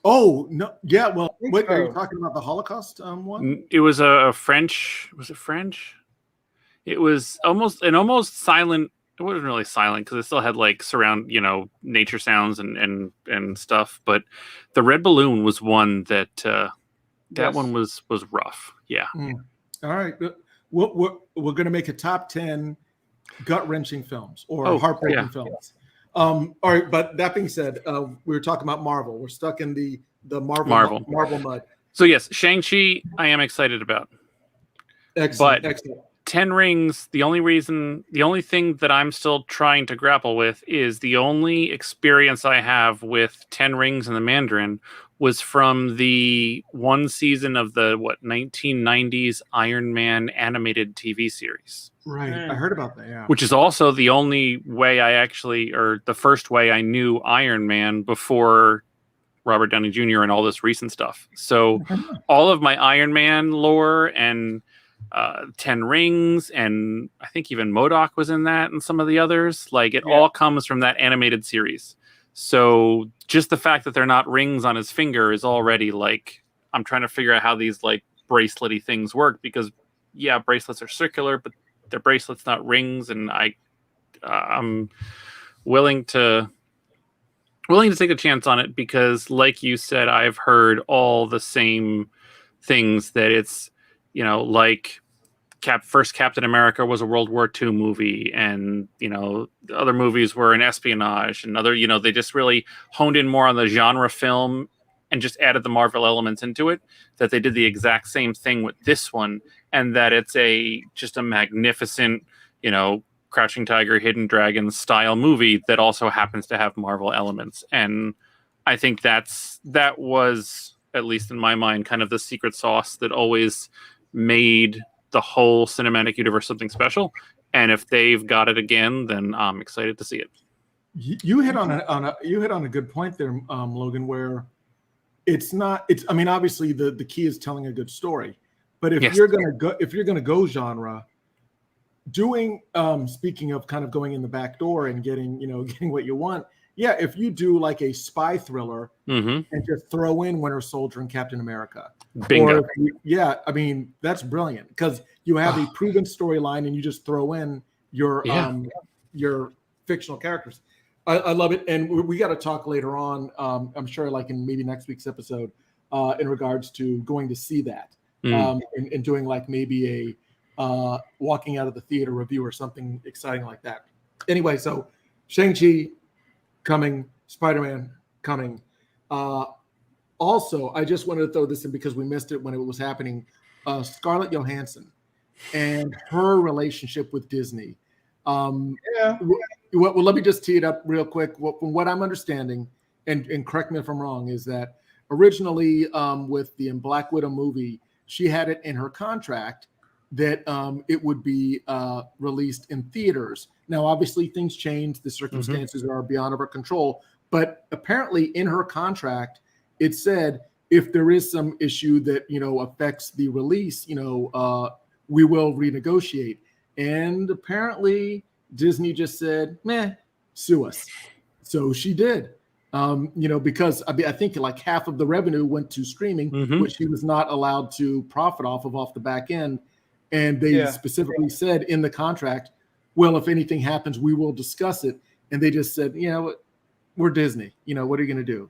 Oh, no. Yeah, well, what are you talking about? The Holocaust one? It was a French. Was it French? It was almost silent. It wasn't really silent because it still had like surround, nature sounds and stuff. But The Red Balloon was one that one was rough. Yeah. All right. We're going to make a top 10 gut-wrenching films or heartbreaking films. All right. But that being said, we were talking about Marvel. We're stuck in the Marvel mud. So yes, Shang-Chi, I am excited about. Excellent. But 10 Rings, the only thing that I'm still trying to grapple with is the only experience I have with 10 Rings and the Mandarin was from the one season of the 1990s Iron Man animated TV series. Right. I heard about that, yeah. Which is also the only way the first way I knew Iron Man before Robert Downey Jr. and all this recent stuff. So all of my Iron Man lore and 10 Rings, and I think even MODOK was in that and some of the others. Like it all comes from that animated series. So just the fact that they're not rings on his finger is already like, I'm trying to figure out how these like bracelet-y things work because bracelets are circular, but they're bracelets, not rings. And I'm willing to take a chance on it because like you said, I've heard all the same things that it's, like first Captain America was a World War II movie, and the other movies were an espionage, and other they just really honed in more on the genre film and just added the Marvel elements into it. That they did the exact same thing with this one, and that it's just a magnificent Crouching Tiger, Hidden Dragon style movie that also happens to have Marvel elements. And I think that was, at least in my mind, kind of the secret sauce that always made the whole cinematic universe something special. And if they've got it again, then I'm excited to see it. You hit on a good point there, Logan, where obviously the key is telling a good story, but if you're gonna go genre, doing speaking of kind of going in the back door and getting what you want, if you do like a spy thriller and just throw in Winter Soldier and Captain America, bingo. That's brilliant because you have a proven storyline and you just throw in your fictional characters. I love it, and we got to talk later on. I'm sure, like in maybe next week's episode, in regards to going to see that and doing like maybe a walking out of the theater review or something exciting like that. Anyway, so Shang-Chi coming, Spider-Man coming. Also, I just wanted to throw this in because we missed it when it was happening. Scarlett Johansson and her relationship with Disney. Yeah. Well, let me just tee it up real quick. From what I'm understanding, and correct me if I'm wrong, is that originally with the Black Widow movie, she had it in her contract that it would be released in theaters. Now, obviously, things change. The circumstances are beyond our control. But apparently, in her contract, it said if there is some issue that affects the release, we will renegotiate. And apparently, Disney just said, "Meh, sue us." So she did. Because I think like half of the revenue went to streaming, which she was not allowed to profit off the back end. And they specifically said in the contract, well, if anything happens, we will discuss it. And they just said, we're Disney. What are you going to do?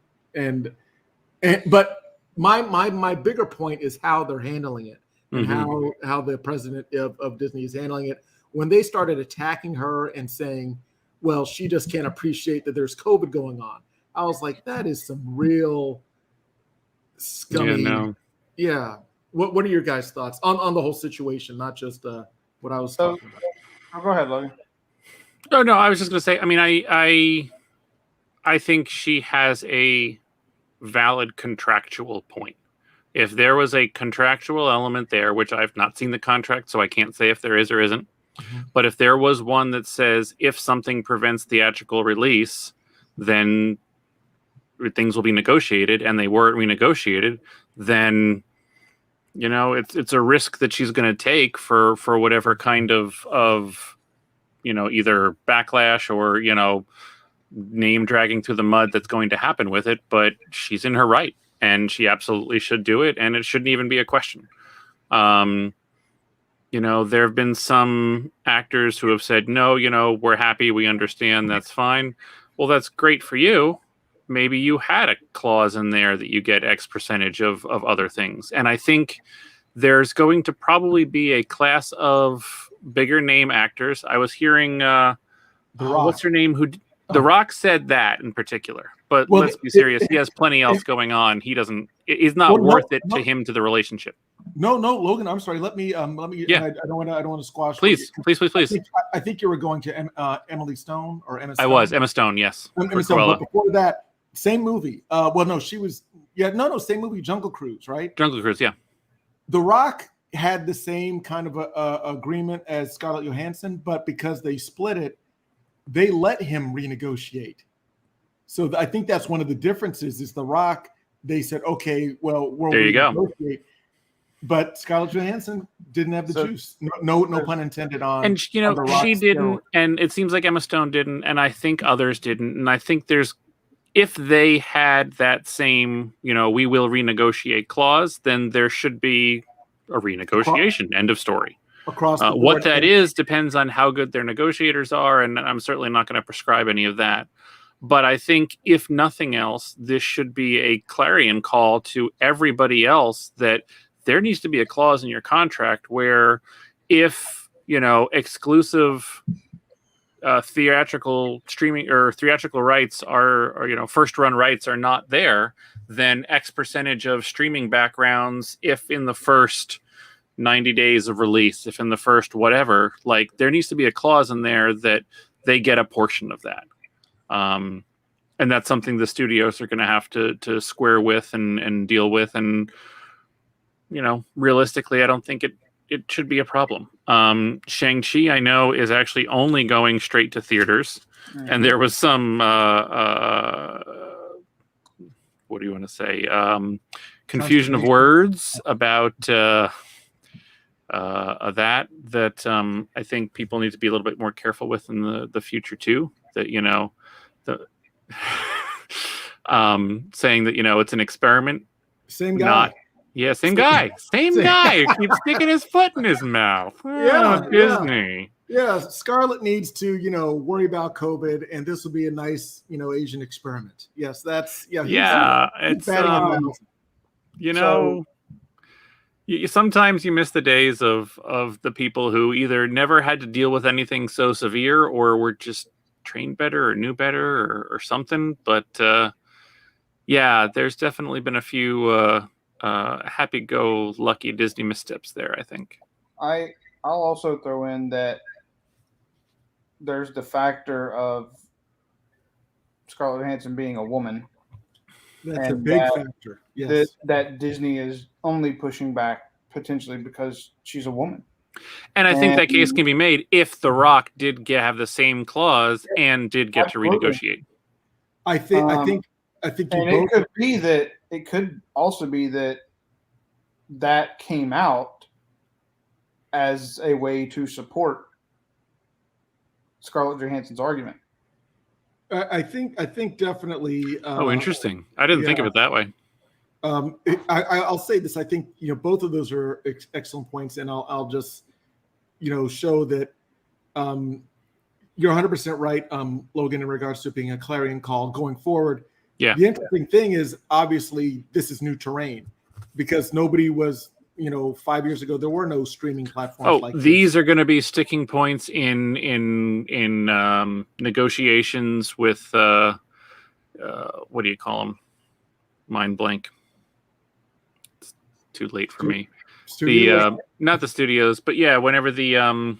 But my bigger point is how they're handling it and how the president of Disney is handling it. When they started attacking her and saying, well, she just can't appreciate that there's COVID going on. I was like, that is some real scummy. Yeah. What are your guys' thoughts on the whole situation, not just what I was talking about? Go ahead, Logan. No, I was just going to say, I mean, I think she has a valid contractual point. If there was a contractual element there, which I've not seen the contract, so I can't say if there is or isn't, but if there was one that says if something prevents theatrical release, then things will be negotiated, and they weren't renegotiated, then it's a risk that she's going to take for whatever kind of either backlash or name dragging through the mud that's going to happen with it. But she's in her right, and she absolutely should do it, and it shouldn't even be a question. There have been some actors who have said, no, we're happy, we understand, that's fine. Well, that's great for you. Maybe you had a clause in there that you get X percentage of other things. And I think there's going to probably be a class of bigger name actors. I was hearing, what's her name? The Rock said that in particular. But let's be serious. He has plenty else going on. It's not worth it to him, to the relationship. No, Logan, I'm sorry. Let me. Yeah. I don't want to squash. Please. I think you were going to Emily Stone or Emma Stone. I was Emma Stone. Yes. Emma Stone, but before that, same movie. She was. Yeah, no, same movie. Jungle Cruise, right? Jungle Cruise, yeah. The Rock had the same kind of agreement as Scarlett Johansson, but because they split it, they let him renegotiate. So I think that's one of the differences. Is The Rock? They said, okay, well, we'll renegotiate. But Scarlett Johansson didn't have the juice. No pun intended on. And she didn't, and it seems like Emma Stone didn't, and I think others didn't. And I think if they had that same, we will renegotiate clause, then there should be a renegotiation. End of story. Across the board. What that is depends on how good their negotiators are, and I'm certainly not going to prescribe any of that. But I think, if nothing else, this should be a clarion call to everybody else that there needs to be a clause in your contract where if, exclusive theatrical streaming or theatrical rights or first run rights are not there, then X percentage of streaming backgrounds, if in the first 90 days of release, if in the first whatever, like there needs to be a clause in there that they get a portion of that. And that's something the studios are going to have to square with and deal with. And, realistically, I don't think it should be a problem. Shang-Chi, I know, is actually only going straight to theaters. Mm-hmm. And there was some, what do you want to say? Confusion of words about that I think people need to be a little bit more careful with in the future too. That, saying that, it's an experiment. Same guy. Same guy. Same guy keeps sticking his foot in his mouth. Disney. Yeah, Scarlett needs to, worry about COVID, and this will be a nice, Asian experiment. Yes, that's it's sometimes you miss the days of the people who either never had to deal with anything so severe or were just trained better or knew better or something. But Yeah, there's definitely been a few happy-go-lucky Disney missteps there, I think. I'll also throw in that there's the factor of Scarlett Johansson being a woman, That's a and big factor. Yes. that Disney is only pushing back potentially because she's a woman. And I think that case And can be made if The Rock did have the same clause and did get absolutely. to renegotiate. I think you And both. it could also be that came out as a way to support Scarlett Johansson's argument. I think definitely. Oh, interesting. I didn't think of it that way. I'll say this. I think both of those are excellent points, and I'll just show that you're 100% right, Logan, in regards to being a clarion call going forward. Yeah. The interesting thing is, obviously, this is new terrain because nobody was, 5 years ago, there were no streaming platforms like these are going to be sticking points in negotiations with what do you call them? Mind blank. It's too late for me. Studios? Not the studios, but yeah, whenever the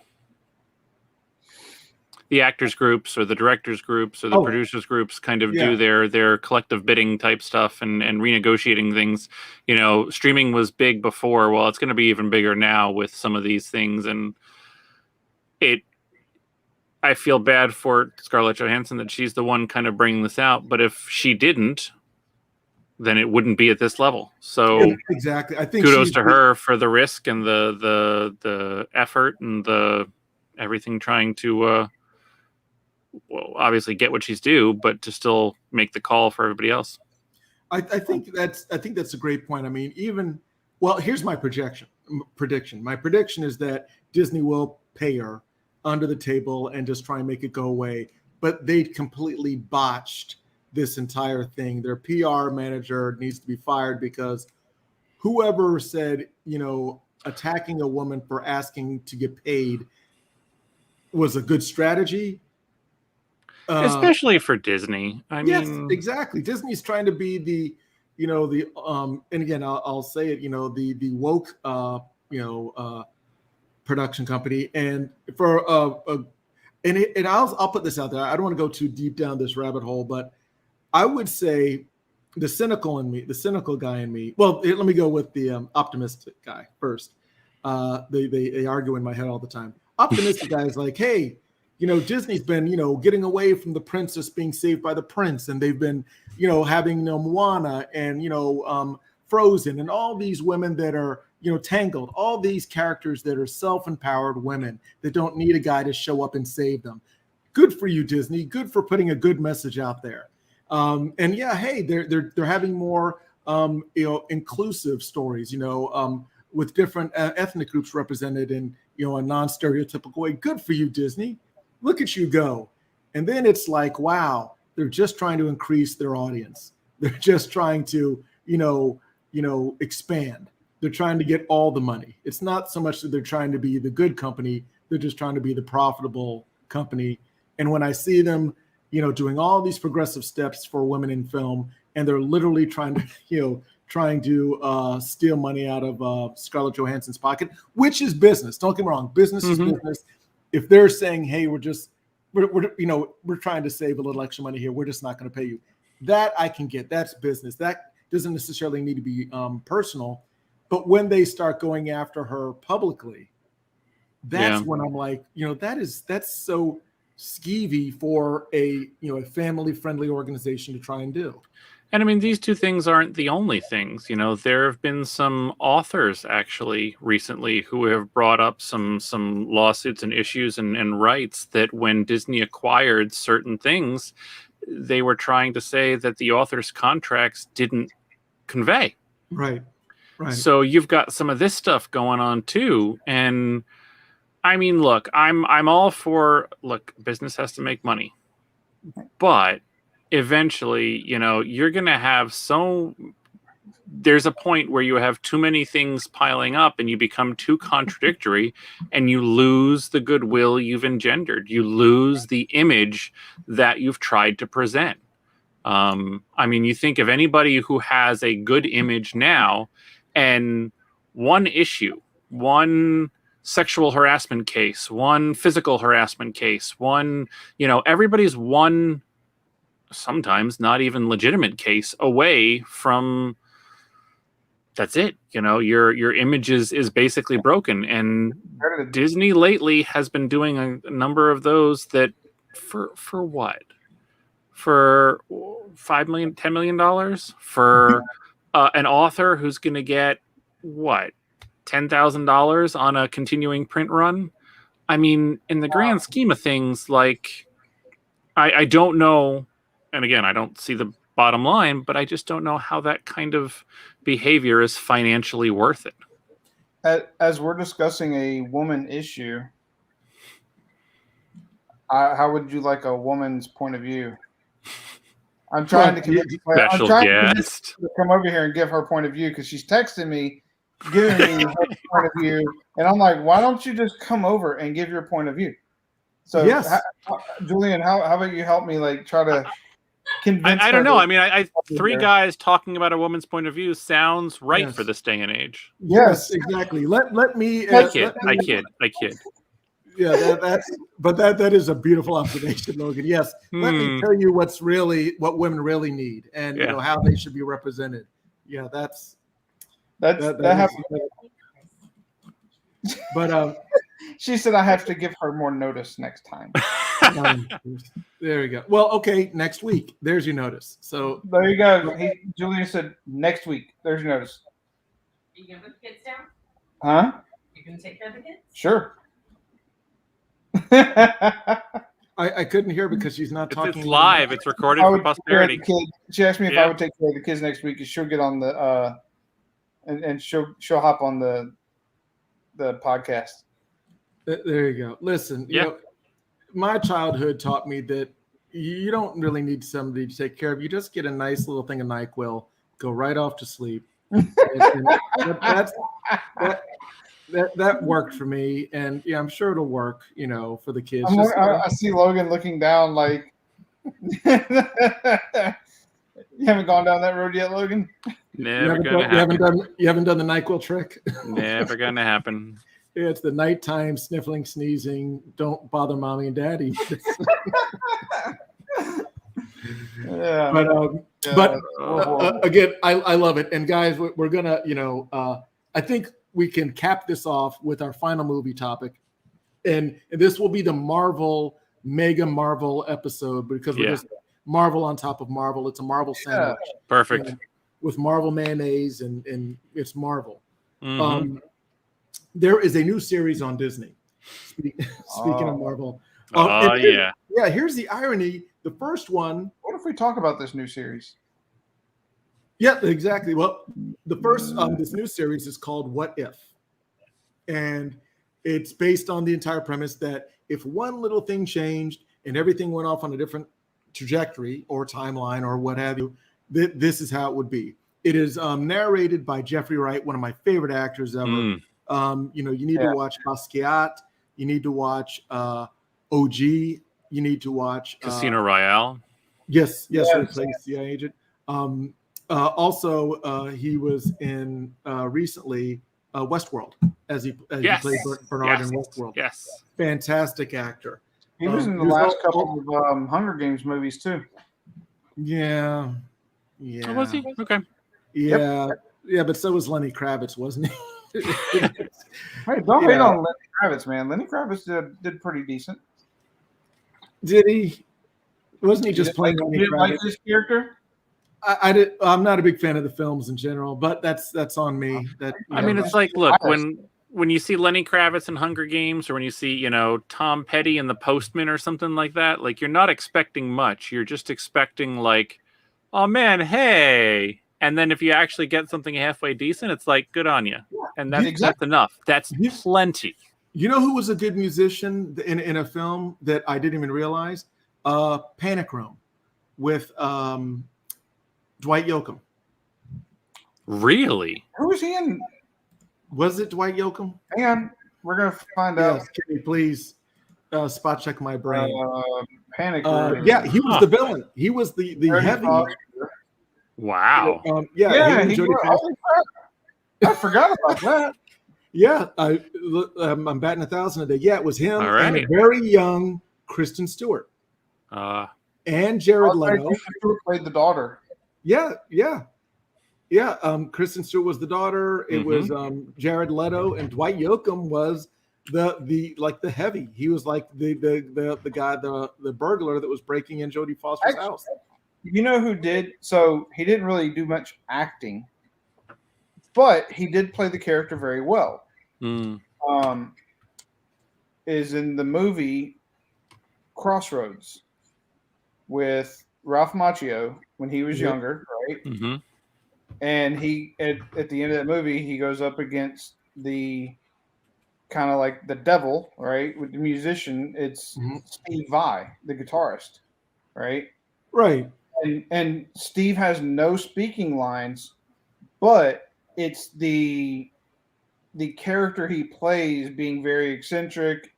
actors groups or the directors groups or the producers groups kind of do their collective bidding type stuff and renegotiating things. Streaming was big before. Well, it's going to be even bigger now with some of these things. And I feel bad for Scarlett Johansson that she's the one kind of bringing this out. But if she didn't, then it wouldn't be at this level. So exactly. I think kudos to her for the risk and the effort and the everything trying to obviously get what she's due, but to still make the call for everybody else. I think that's a great point. I mean, here's my prediction. My prediction is that Disney will pay her under the table and just try and make it go away. But they completely botched this entire thing. Their PR manager needs to be fired because whoever said, attacking a woman for asking to get paid was a good strategy. Especially for Disney. Yes, exactly. Disney's trying to be the, and again, I'll say it, the woke, production company. And for, and I'll put this out there. I don't want to go too deep down this rabbit hole, but I would say the cynical guy in me. Well, let me go with the optimistic guy first. They argue in my head all the time. Optimistic guy is like, hey, Disney's been, getting away from the princess being saved by the prince. And they've been, having Moana and, Frozen and all these women that are, Tangled, all these characters that are self-empowered women that don't need a guy to show up and save them. Good for you, Disney. Good for putting a good message out there. And yeah, hey, they're having more, inclusive stories, with different ethnic groups represented in, a non-stereotypical way. Good for you, Disney. Look at you go. And then it's like, wow, they're just trying to increase their audience. They're just trying to, expand. They're trying to get all the money. It's not so much that they're trying to be the good company. They're just trying to be the profitable company. And when I see them, doing all these progressive steps for women in film, and they're literally trying to, steal money out of Scarlett Johansson's pocket, which is business. Don't get me wrong. Business is business. If they're saying, hey, we're trying to save a little extra money here, we're just not going to pay you. That I can get. That's business. That doesn't necessarily need to be personal. But when they start going after her publicly, that's when I'm like, that's so skeevy for a family-friendly organization to try and do. And these two things aren't the only things. There have been some authors actually recently who have brought up some lawsuits and issues and rights that when Disney acquired certain things, they were trying to say that the author's contracts didn't convey. Right. So you've got some of this stuff going on too. And look, I'm all for, business has to make money. But eventually, you're going to have there's a point where you have too many things piling up and you become too contradictory and you lose the goodwill you've engendered. You lose the image that you've tried to present. I mean, you think of anybody who has a good image now, and one issue, one sexual harassment case, one physical harassment case, one, everybody's one, sometimes not even legitimate case away from, that's it. Your image is basically broken. And Disney lately has been doing a number of those that for what? For $5 million, $10 million for an author who's going to get what, $10,000 on a continuing print run. I mean, in the grand scheme of things, like, I don't know. And again, I don't see the bottom line, but I just don't know how that kind of behavior is financially worth it. As we're discussing a woman issue, how would you like a woman's point of view? I'm trying to convince special guest to come over here and give her point of view, because she's texting me, giving me her point of view, and I'm like, why don't you just come over and give your point of view? So, yes. Julian, how about you help me try to convince? I don't know. I mean, three guys talking about a woman's point of view sounds right for this day and age. Yes, exactly. Let me. I kid. Yeah, that is a beautiful observation, Logan. Yes, let me tell you what women really need, and how they should be represented. Yeah, that happens. But she said I have to give her more notice next time. There you go. Well, okay, next week. There's your notice. So there you go. Julian said next week. There's your notice. Are you gonna put the kids down? Huh? You gonna take care of the kids? Sure. I couldn't hear because she's not talking. It's live. It's recorded for posterity. She asked me if I would take care of the kids next week, because she'll get on the and she'll hop on the podcast. There you go. Listen, my childhood taught me that you don't really need somebody to take care of you. Just get a nice little thing of NyQuil, go right off to sleep. That worked for me, and I'm sure it'll work, for the kids. I see Logan looking down like, you haven't gone down that road yet, Logan? Never gonna happen. You haven't done the NyQuil trick? Never gonna happen. Yeah, it's the nighttime sniffling, sneezing. Don't bother mommy and daddy. Yeah. But again, I love it. And guys, we're gonna, I think we can cap this off with our final movie topic, and this will be the mega Marvel episode, because we're just Marvel on top of Marvel. It's a Marvel sandwich. Perfect. With Marvel mayonnaise, and it's Marvel. Mm-hmm. There is a new series on Disney. Speaking of Marvel. Here's the irony. The first one. What if we talk about this new series? Yeah, exactly. Well, the first this new series is called What If? And it's based on the entire premise that if one little thing changed and everything went off on a different trajectory or timeline or what have you, this is how it would be. It is narrated by Jeffrey Wright, one of my favorite actors ever. You need to watch Basquiat. You need to watch OG. You need to watch Casino Royale. Yes, he plays CIA agent. Also, he was in recently Westworld as he played Bernard in Westworld. Yes, fantastic actor. He was in the last couple of Hunger Games movies too. Yeah. Oh, was he? Okay. Yeah, but so was Lenny Kravitz, wasn't he? Hey, don't hate on Lenny Kravitz, man. Lenny Kravitz did pretty decent. Did he? Wasn't he just playing Lenny Kravitz? Like this character? I'm not a big fan of the films in general, but that's on me. It's like, look, when you see Lenny Kravitz in Hunger Games, or when you see, Tom Petty in The Postman or something like that, like, you're not expecting much. You're just expecting, like, oh man, hey. And then if you actually get something halfway decent, it's like, good on you. And that's enough. That's plenty. You know who was a good musician in a film that I didn't even realize? Panic Room with Dwight Yoakam. Really? Who was he in? Was it Dwight Yoakam? Hang on, we're gonna find out. Yes, can you please? spot check my brain. Panic. Yeah, he was the villain. He was the heavy. Wow. Yeah, him and Jodie Foster. holy crap. I forgot about that. Yeah, I'm batting 1,000 a day. Yeah, it was him All and a right. very young Kristen Stewart and Jared Leto. Stewart played the daughter. Yeah. Kristen Stewart was the daughter. It was Jared Leto, and Dwight Yoakam was the heavy. He was like the guy, the burglar that was breaking in Jodie Foster's house. You know who did? So he didn't really do much acting, but he did play the character very well. Is in the movie Crossroads with Ralph Macchio when he was younger, right? Mm-hmm. And he at the end of that movie, he goes up against the kind of like the devil, right? With the musician, it's Steve Vai, the guitarist, right? Right. And Steve has no speaking lines, but it's the character he plays being very eccentric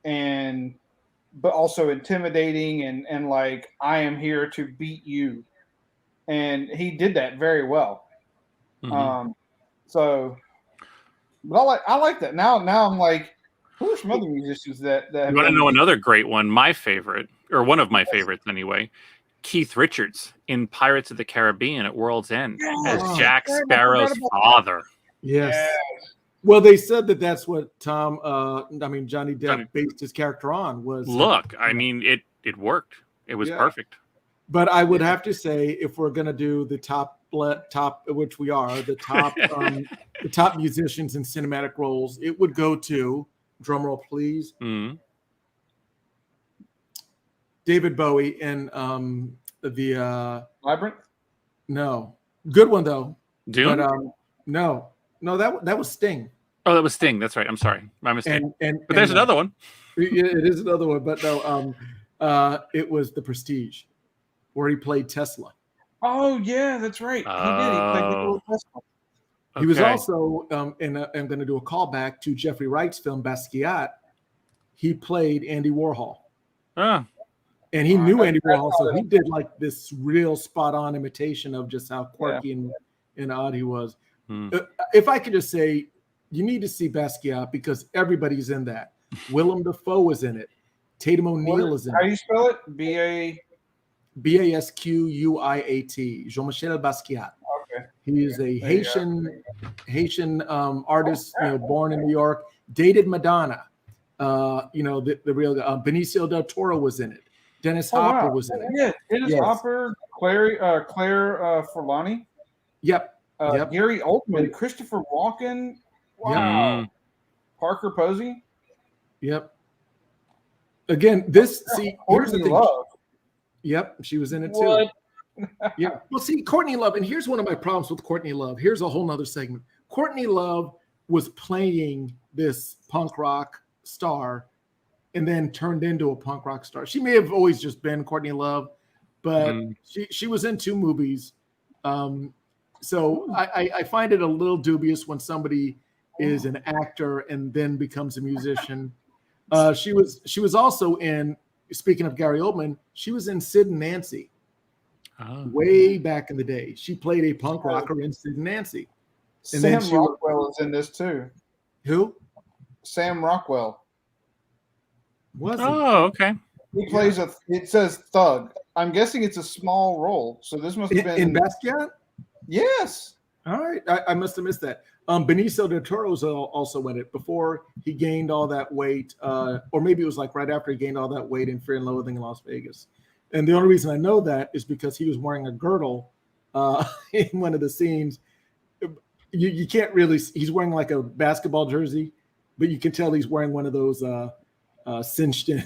but also intimidating and like, I am here to beat you. And he did that very well. So but I like that. Now I'm like, who are some other musicians that you want to know another great one? My favorite, or one of my favorites anyway, Keith Richards in Pirates of the Caribbean at World's End as Jack Sparrow's father. Yes. Well, they said that's what Johnny Depp based his character on was. Look, I mean, it worked. It was perfect. But I would have to say, if we're going to do the top, which we are, the top musicians in cinematic roles, it would go to, drumroll please, David Bowie in the Labyrinth. No, good one though. Dune. But, no, that was Sting. Oh, that was Sting. That's right. I'm sorry, my mistake. But there's another one. It is another one, but no. It was The Prestige, where he played Tesla. Oh yeah, that's right. He did. He played Nikola Tesla. He was also I'm going to do a callback to Jeffrey Wright's film Basquiat. He played Andy Warhol. And he knew Andy Warhol, so he did like this real spot-on imitation of just how quirky and odd he was. If I could just say, you need to see Basquiat because everybody's in that. Willem Dafoe is in it. Tatum O'Neal is in it. How do you spell it? Basquiat. Jean-Michel Basquiat. Okay. He is a Haitian artist, born in New York. Dated Madonna. The real Benicio del Toro was in it. Dennis Hopper was in it. Yeah, Dennis Hopper, Claire Forlani. Yep. Gary Oldman, Christopher Walken. Wow. Yep. Parker Posey. Yep. Again, here's the thing. Love. Yep, she was in it too. Yeah. Well, see, Courtney Love, and here's one of my problems with Courtney Love. Here's a whole nother segment. Courtney Love was playing this punk rock star and then turned into a punk rock star. She may have always just been Courtney Love, but she was in 2 movies. So I find it a little dubious when somebody is an actor and then becomes a musician. She was also in, speaking of Gary Oldman, she was in Sid and Nancy way back in the day. She played a punk rocker in Sid and Nancy. And Sam Rockwell is in this too. Who? Sam Rockwell. Okay. He plays it says thug. I'm guessing it's a small role. So this must have been in Basquiat? Yes. All right. I must have missed that. Benicio del Toro's also in it before he gained all that weight, or maybe it was like right after he gained all that weight in Fear and Loathing in Las Vegas. And the only reason I know that is because he was wearing a girdle in one of the scenes. You can't really, he's wearing like a basketball jersey, but you can tell he's wearing one of those cinched in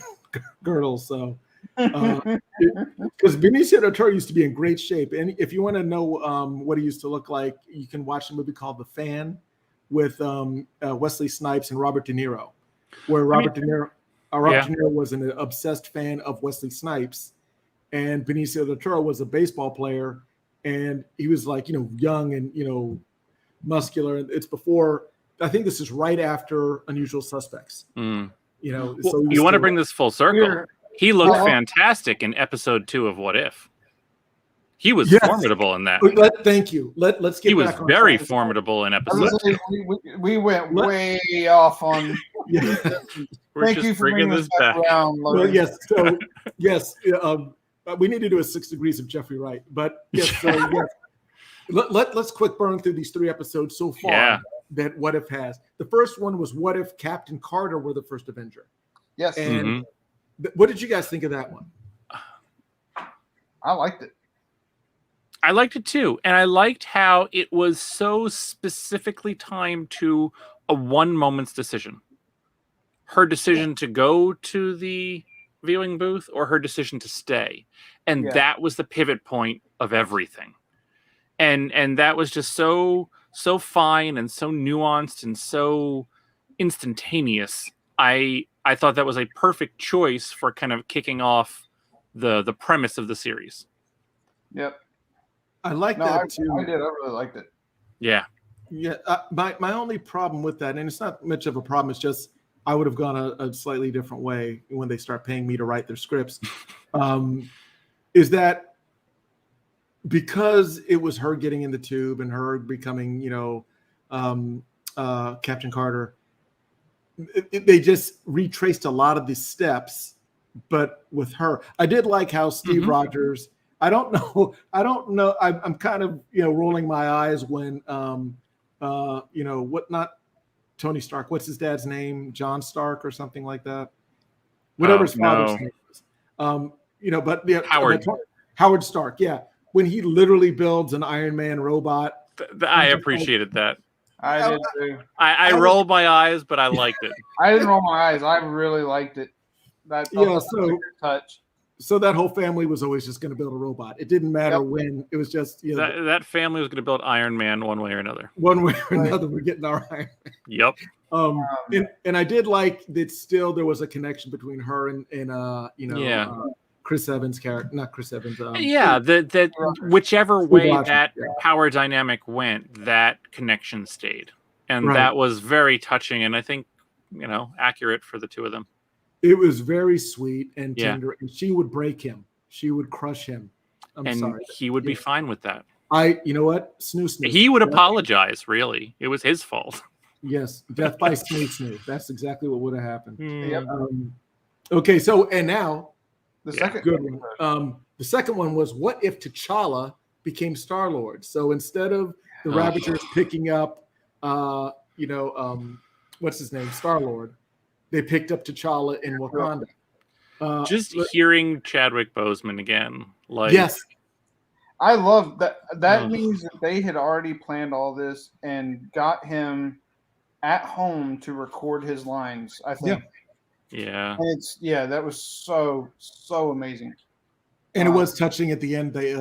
girdles. So, because Benicio del Toro used to be in great shape. And if you want to know what he used to look like, you can watch a movie called The Fan with Wesley Snipes and Robert De Niro, where Robert De Niro was an obsessed fan of Wesley Snipes, and Benicio del Toro was a baseball player, and he was like, young and, muscular. It's before, I think this is right after Unusual Suspects. You know, Well, so you want to bring this full circle. We're- He looked Well- fantastic in episode 2 of What If. He was Yes. formidable in that. Thank you. Let's get He was back on very track. formidable in I was episode gonna 2. say, we went Let- way off on. Yeah. We're Thank just you for bringing this back. around, Well, Logan. yes. So yes, we need to do a 6 degrees of Jeffrey Wright. But yes, so yes. Let's quick burn through these 3 episodes so far Yeah. that What If has. The first one was What If Captain Carter were the first Avenger. Yes, And Mhm. what did you guys think of that one? I liked it. I liked it too. And I liked how it was so specifically timed to a one moment's decision. Her decision to go to the viewing booth or her decision to stay. And Yeah. that was the pivot point of everything. And that was just so fine and so nuanced and so instantaneous. I thought that was a perfect choice for kind of kicking off the premise of the series. Yep. I like No, that I too. did. I really liked it. Yeah. Yeah, my only problem with that, and it's not much of a problem, it's just I would have gone a slightly different way when they start paying me to write their scripts, is that because it was her getting in the tube and her becoming, Captain Carter, they just retraced a lot of the steps, but with her. I did like how Steve Mhm. Rogers, I don't know. I'm kind of, rolling my eyes when, not Tony Stark. What's his dad's name? John Stark or something like that. Whatever his father's name is. But yeah, Howard. Howard Stark. Yeah, when he literally builds an Iron Man robot. I appreciated that. I did too. I rolled my eyes, but I liked it. I didn't roll my eyes. I really liked it. That Yeah, was a good touch. So that whole family was always just going to build a robot. It didn't matter when. It was just That family was going to build Iron Man one way or another. one way or another. We're getting our Iron Man. Yep. And I did like that. Still, there was a connection between her and Chris Evans' character, not Chris Evans. Yeah, that whichever way Rogers, that yeah. power dynamic went, that connection stayed, and Right. that was very touching, and I think accurate for the two of them. It was very sweet and Yeah. tender, and she would break him. She would crush him. I'm And sorry. he would be Yeah. fine with that. You know what? Snoo. He would apologize. Really, it was his fault. Yes, death by snoo. That's exactly what would have happened. Yep. Okay, so and now The Yeah, second good one. The second one was what if T'Challa became Star-Lord? So instead of the Ravagers picking up, what's his name, Star-Lord, they picked up T'Challa in Wakanda. Just hearing Chadwick Boseman again, like yes, I love that. That Ugh. means that they had already planned all this and got him at home to record his lines. I think. yeah. And that was so amazing. and it was touching at the end. They,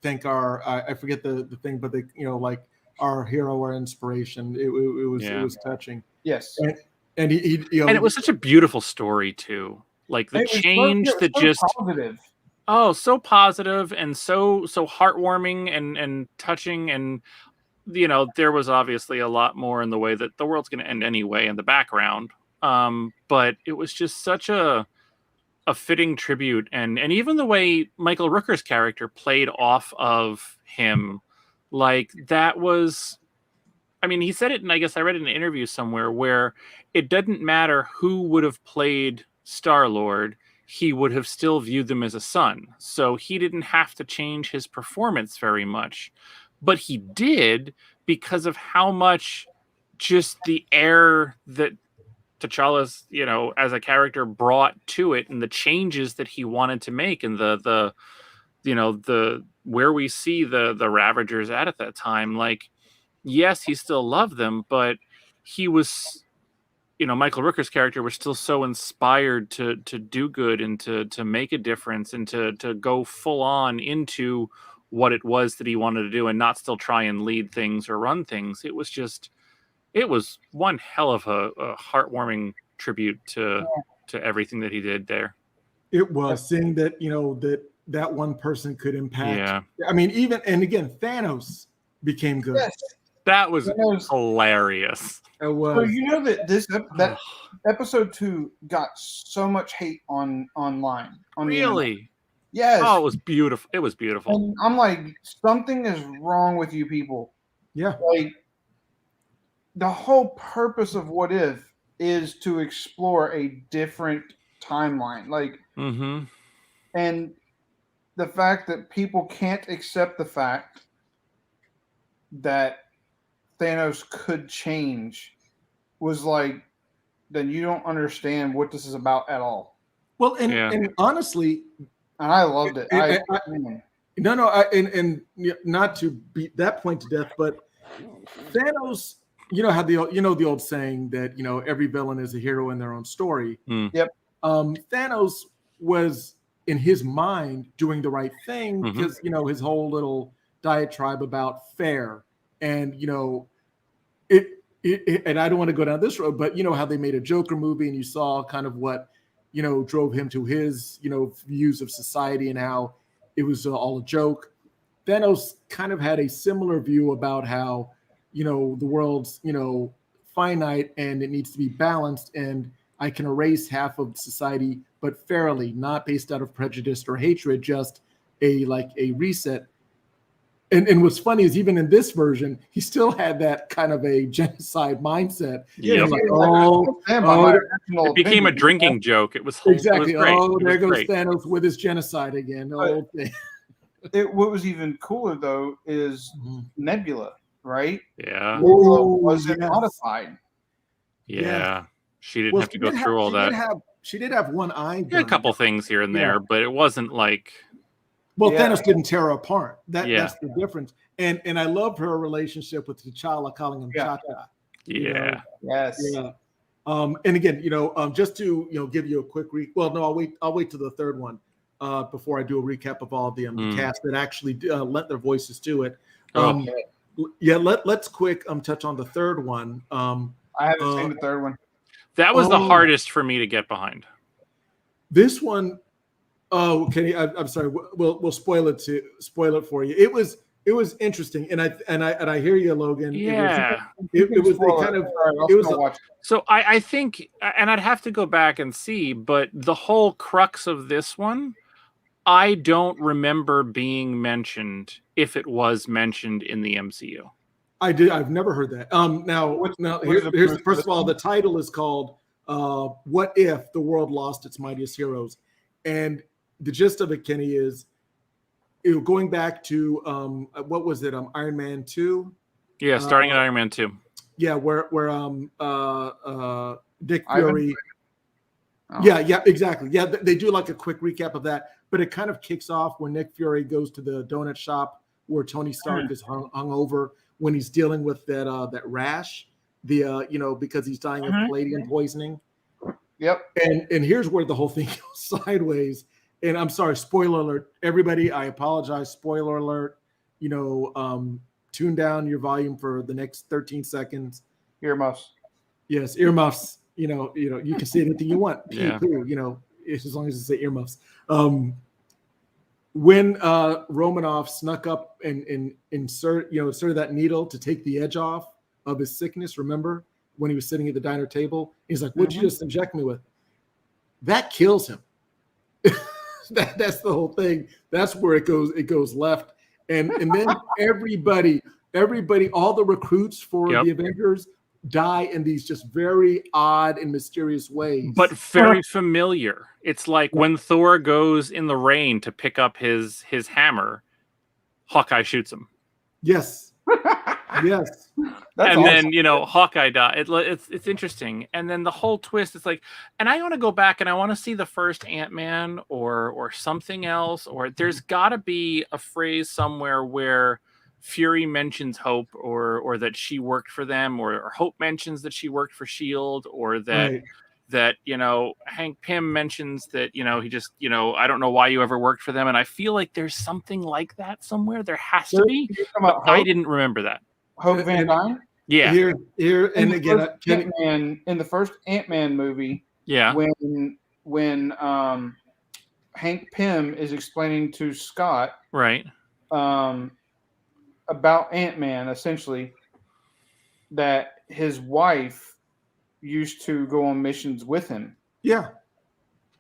thank our I forget the thing, but they, our hero, our inspiration. It was touching. Yes. And he And it was such a beautiful story too. Like the It was change so- it that was so just positive. so positive and so heartwarming and touching, and there was obviously a lot more in the way that the world's going to end anyway in the background, but it was just such a fitting tribute, and even the way Michael Rooker's character played off of him, like that was, I mean, he said it, and I guess I read it in an interview somewhere where it doesn't matter who would have played Star-Lord, he would have still viewed them as a son. So he didn't have to change his performance very much. But he did because of how much just the air that T'Challa's, as a character brought to it, and the changes that he wanted to make, and the where we see the Ravagers at that time. Like, yes, he still loved them, but he was, Michael Rooker's character was still so inspired to do good and to make a difference and to go full on into what it was that he wanted to do, and not still try and lead things or run things. It was one hell of a heartwarming tribute to everything that he did there. It was seeing that, that one person could impact. Yeah. I mean, again, Thanos became good. Yes. That was Thanos- hilarious. It So was. you know that episode 2 got so much hate online on the internet. Really? Yes. Oh, it was beautiful. It was beautiful. And I'm like, something is wrong with you people. Yeah. Like, the whole purpose of What If is to explore a different timeline. Like, Mm-hmm. and the fact that people can't accept the fact that Thanos could change was like, then you don't understand what this is about at all. Well, and, Yeah. and honestly, And I loved it. and not to beat that point to death, but Thanos, you know how the old saying that every villain is a hero in their own story. Yep. Thanos was in his mind doing the right thing Mhm. because his whole little diatribe about fair and it and I don't want to go down this road, but how they made a Joker movie and you saw kind of what drove him to his views of society and how it was all a joke. Thanos kind of had a similar view about how the world's finite and it needs to be balanced, and I can erase half of society but fairly, not based out of prejudice or hatred, just a reset. And what's funny is even in this version, he still had that kind of a genocide mindset. Yep. Like, It became a drinking joke. It was exactly. It was great. Oh, It there was goes great. Thanos with his genocide again. The whole thing. What was even cooler though is Nebula, right? Yeah. Nebula Oh, wasn't yes. modified. Yeah. She didn't have to go through all that. She did have one eye. Yeah, a couple things here and there, but it wasn't like. Well, Yeah. Thanos didn't tear her apart. That's the difference. And I love her relationship with T'Challa, calling him Cha-Cha. Yeah. Yes. Yeah. And again, just to give you a quick I'll wait to the third one before I do a recap of all the cast that actually lent their voices to it. Let's quick touch on the third one. I haven't seen the third one. That was the hardest for me to get behind. This one, I'm sorry. We'll spoil it for you. It was interesting, and I hear you, Logan. Yeah. So I think, and I'd have to go back and see, but the whole crux of this one, I don't remember being mentioned if it was mentioned in the MCU. I've never heard that. Here's first of all, the title is called "What If the World Lost Its Mightiest Heroes," and the gist of it, Kenny, is going back to what was it? Iron Man 2. Yeah, starting at Iron Man 2. Yeah, where Nick Fury. Yeah, exactly. Yeah, they do like a quick recap of that, but it kind of kicks off when Nick Fury goes to the donut shop where Tony Stark is hung over when he's dealing with that rash, because he's dying of palladium poisoning. Yep. And here's where the whole thing goes sideways. And I'm sorry, spoiler alert, everybody. I apologize. Spoiler alert. Tune down your volume for the next 13 seconds. Earmuffs. Yes, earmuffs. You can say anything you want. Yeah. As long as it's the earmuffs. When Romanoff snuck up and inserted that needle to take the edge off of his sickness, remember when he was sitting at the diner table? He's like, "What'd you just inject me with?" That kills him. That's the whole thing. That's where it goes left. And then everybody, all the recruits for the Avengers die in these just very odd and mysterious ways. But very familiar. It's like when Thor goes in the rain to pick up his hammer, Hawkeye shoots him. Yes. Yes. That's and awesome. then Hawkeye died. It's interesting, and then the whole twist is like, and I want to go back and I want to see the first Ant-Man or something else, or there's got to be a phrase somewhere where Fury mentions Hope or that she worked for them, or Hope mentions that she worked for Shield, or that Hank Pym mentions that he just I don't know why you ever worked for them, and I feel like there's something like that somewhere. There has to be. But I didn't remember that. Hope Van Dyne? Yeah. Here and again, in the first Ant-Man movie, when Hank Pym is explaining to Scott right about Ant-Man, essentially, that his wife used to go on missions with him. Yeah.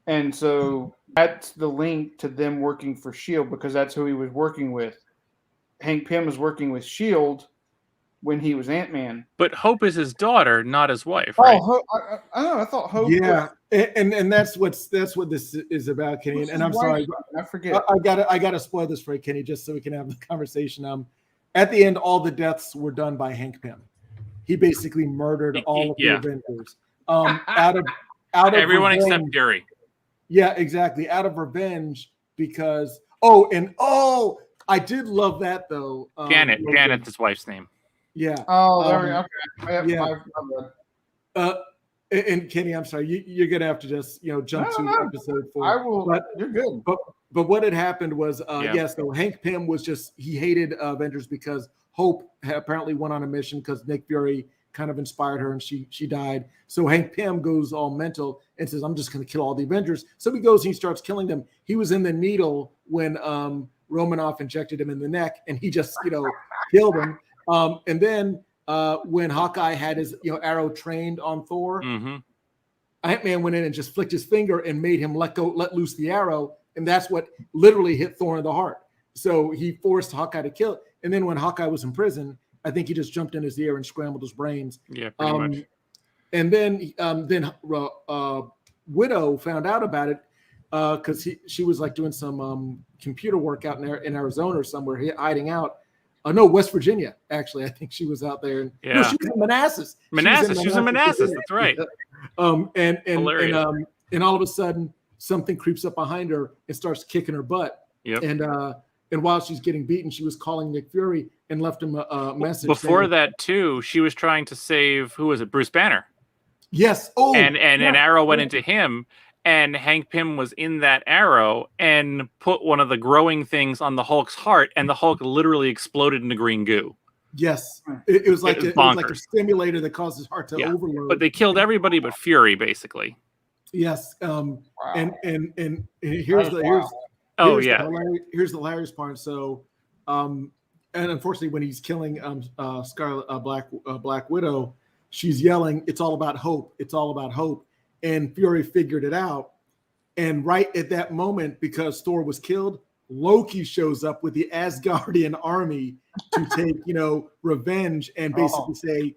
And so that's the link to them working for S.H.I.E.L.D. because that's who he was working with. Hank Pym was working with S.H.I.E.L.D. when he was Ant-Man. But Hope is his daughter, not his wife, right? I know. I thought Hope. Yeah, and that's what this is about, Kenny. And I'm sorry, I forget. I gotta spoil this for you, Kenny, just so we can have the conversation. At the end, all the deaths were done by Hank Pym. He basically murdered all of the Avengers. Out of everyone revenge, except Fury. Yeah, exactly. Out of revenge, because I did love that though. Janet's his wife's name. Yeah. Oh, there we go. Okay. Yeah. And Kenny, I'm sorry, you're gonna have to just jump to episode 4. I will. But you're good. But what had happened was so Hank Pym was he hated Avengers because Hope apparently went on a mission because Nick Fury kind of inspired her and she died. So Hank Pym goes all mental and says, "I'm just gonna kill all the Avengers." So he goes and he starts killing them. He was in the needle when Romanoff injected him in the neck, and he just killed him. And then when Hawkeye had his arrow trained on Thor, Ant-Man went in and just flicked his finger and made him let loose the arrow, and that's what literally hit Thor in the heart. So he forced Hawkeye to kill it. And then when Hawkeye was in prison, I think he just jumped in his ear and scrambled his brains. Yeah, pretty much. And then Widow found out about it because she was like doing some computer work out in Arizona or somewhere, hiding out. No, West Virginia, actually. I think she was out there. No, she was in Manassas. She was in Manassas. That's right. And all of a sudden, something creeps up behind her and starts kicking her butt. Yep. And while she's getting beaten, she was calling Nick Fury and left him a message. Before that, too, she was trying to save, who was it, Bruce Banner. Yes. Oh, and an arrow went into him, and Hank Pym was in that arrow and put one of the growing things on the Hulk's heart, and the Hulk literally exploded into green goo. Yes. It was like a stimulator that caused his heart to overload. But they killed everybody but Fury, basically. Yes. Wow. And here's the hilarious part. So, and unfortunately, when he's killing Black Widow, she's yelling, "It's all about hope! It's all about hope!" And Fury figured it out. And right at that moment, because Thor was killed, Loki shows up with the Asgardian army to take, revenge and basically say,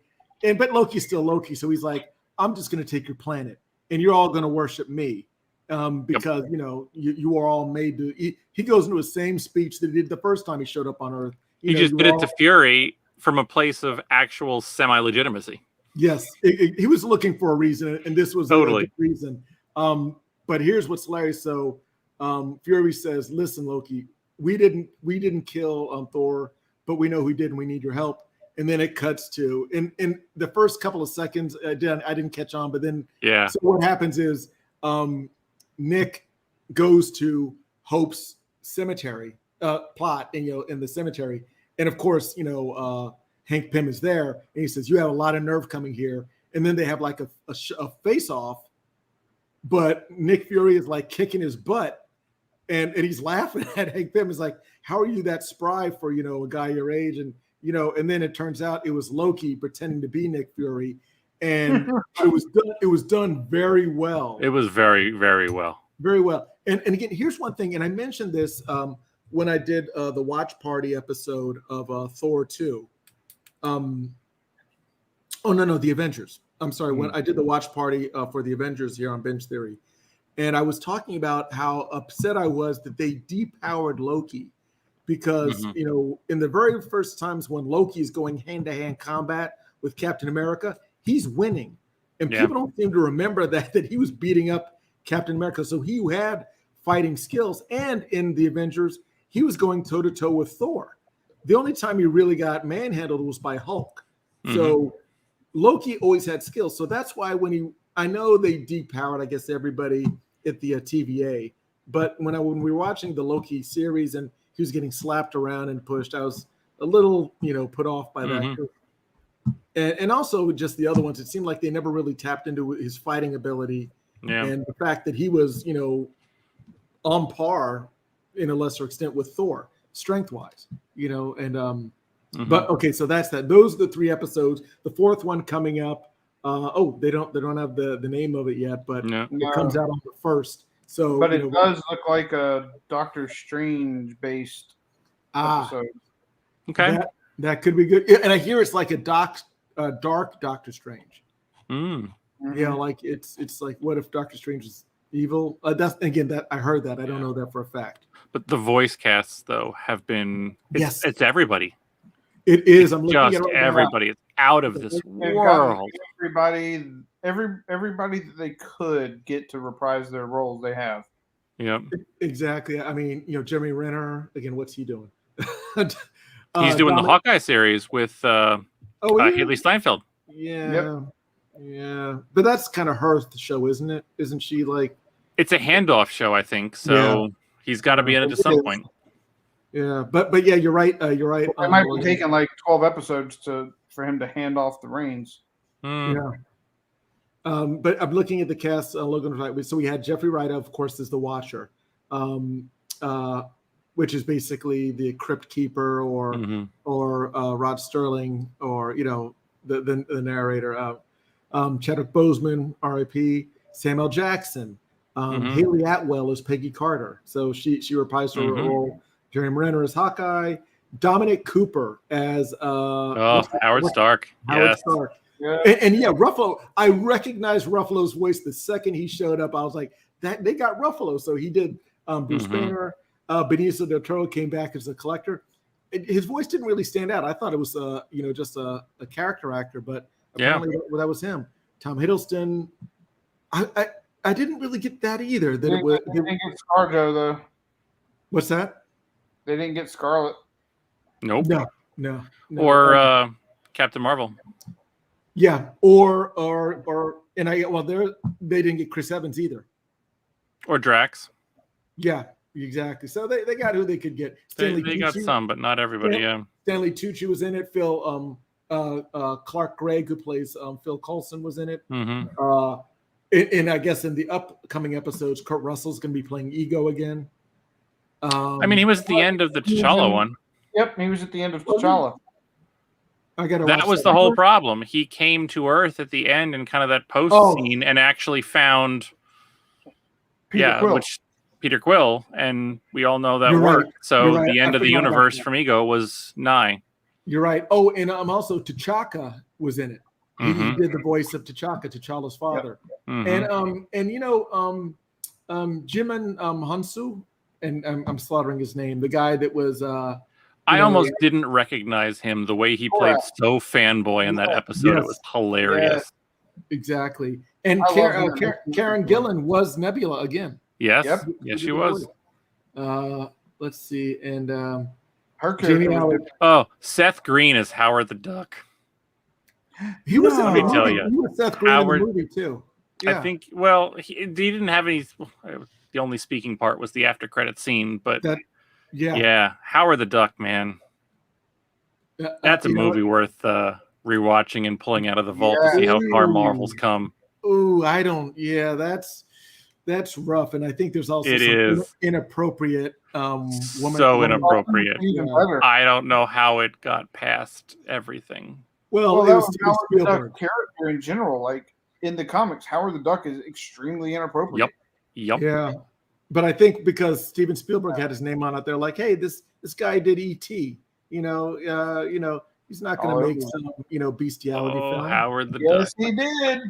but Loki's still Loki, so he's like, "I'm just going to take your planet, and you're all going to worship me." Because you are all made to. He goes into the same speech that he did the first time he showed up on Earth. He just did it to Fury from a place of actual semi-legitimacy. Yes, he was looking for a reason, and this was totally a reason. But here's what's hilarious. So Fury says, "Listen, Loki, we didn't kill Thor, but we know who did, and we need your help." And then it cuts to in the first couple of seconds. I didn't catch on, but then So what happens is. Nick goes to Hope's cemetery plot, and in the cemetery, and of course, Hank Pym is there, and he says, "You have a lot of nerve coming here." And then they have like a face off, but Nick Fury is like kicking his butt, and he's laughing at Hank Pym. He's like, "How are you that spry for a guy your age?" And and then it turns out it was Loki pretending to be Nick Fury. And it was done very well. It was very, very well. Very well. And again, here's one thing, and I mentioned this when I did the watch party episode of Thor 2. The Avengers. I'm sorry, when I did the watch party for the Avengers here on Binge Theory. And I was talking about how upset I was that they depowered Loki because, in the very first times when Loki is going hand-to-hand combat with Captain America, he's winning, and people don't seem to remember that he was beating up Captain America. So he had fighting skills, and in the Avengers, he was going toe to toe with Thor. The only time he really got manhandled was by Hulk. So Loki always had skills. So that's why I know they depowered, I guess, everybody at the TVA. But when we were watching the Loki series and he was getting slapped around and pushed, I was a little, put off by that. And also just the other ones, it seemed like they never really tapped into his fighting ability and the fact that he was, on par in a lesser extent with Thor, strength-wise, and Mhm. But okay, so that's that. Those are the 3 episodes. The 4th one coming up. They don't have the name of it yet, but Yeah. it comes out on the 1st. So, but it does look like a Doctor Strange based episode. Okay. That could be good. And I hear it's like a dark Doctor Strange. Mm. Yeah, like it's like, what if Doctor Strange is evil? That's again, that I heard that. I don't know that for a fact. But the voice casts though have been it's everybody. It is. I'm It's looking just at it right now. everybody. It's out of this world. Everybody that they could get to reprise their roles, they have. Yep. Exactly. I mean, Jeremy Renner, again, what's he doing? He's doing the Hawkeye series with Haley Steinfeld. Yeah. Yep. Yeah. But that's kind of her show, isn't it? Isn't she like? It's a handoff show, I think. So he's got to be in it at some point. Yeah. But yeah, you're right. You're right. It might be taking like 12 episodes for him to hand off the reins. Yeah. But I'm looking at the cast. Logan, so we had Jeffrey Wright, of course, is the Watcher, which is basically the Crypt Keeper, or Rod Sterling, or the narrator. Chadwick Boseman, R.I.P. Samuel Jackson, Haley Atwell is Peggy Carter, so she reprised her role. Jeremy Renner as Hawkeye. Dominic Cooper as Howard Stark. Howard Stark. Yeah. And Ruffalo, I recognized Ruffalo's voice the second he showed up. I was like, that they got Ruffalo. So he did Bruce Banner. Benicio del Toro came back as a collector. His voice didn't really stand out. I thought it was just a character actor, but apparently that was him. Tom Hiddleston. I didn't really get that either. That they didn't get ScarJo though. What's that? They didn't get Scarlet. Nope. No. Or Captain Marvel. Yeah, or they didn't get Chris Evans either. Or Drax. Yeah, exactly. So they got who they could get. They got some, but not everybody. Stanley Tucci was in it. Phil Clark Gregg, who plays Phil Coulson, was in it. And I guess in the upcoming episodes, Kurt Russell's going to be playing Ego again. He was at the end of the T'Challa one. Yep, he was at the end of T'Challa. That was the whole problem. He came to Earth at the end and kind of that post scene and actually found Peter Quill, and we all know that worked. Right. So the end of the universe from Ego was nigh. You're right. Oh, and also T'Chaka was in it. He did the voice of T'Challa's father. Yep. And Jimon Hunsu, and I'm slaughtering his name, the guy that was I almost didn't recognize him. The way he played so fanboy in that episode, it was hilarious. Yes, exactly. And Karen Gillan was Nebula again. Yes, yes, she was. Let's see, and her character. Seth Green is Howard the Duck. He was. Let me tell you, he was Seth Green in the movie too. Yeah. I think. Well, he didn't have any. The only speaking part was the after credit scene, but. Yeah, Howard the Duck, man. That's a movie worth rewatching and pulling out of the vault to see how far Marvel's come. Ooh, I don't. Yeah, that's rough, and I think there's also inappropriate. So inappropriate. I don't know how it got past everything. Well, it was Howard the Duck character in general. Like in the comics, Howard the Duck is extremely inappropriate. Yep. Yeah. But I think because Steven Spielberg had his name on it, they're like, "Hey, this guy did E.T. He's not going to make some bestiality film." Howard the Duck. Yes, he did.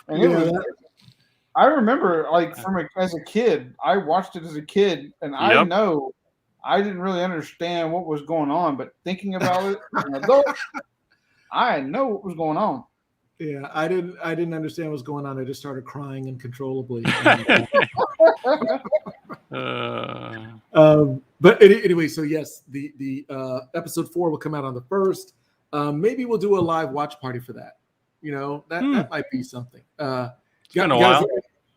And I remember, as a kid, I watched it as a kid, and I know I didn't really understand what was going on, but thinking about it as an adult, I know what was going on. Yeah, I didn't understand what was going on. I just started crying uncontrollably. But anyway, so yes, the episode 4 will come out on the 1st. Maybe we'll do a live watch party for that. That might be something. It's been a while.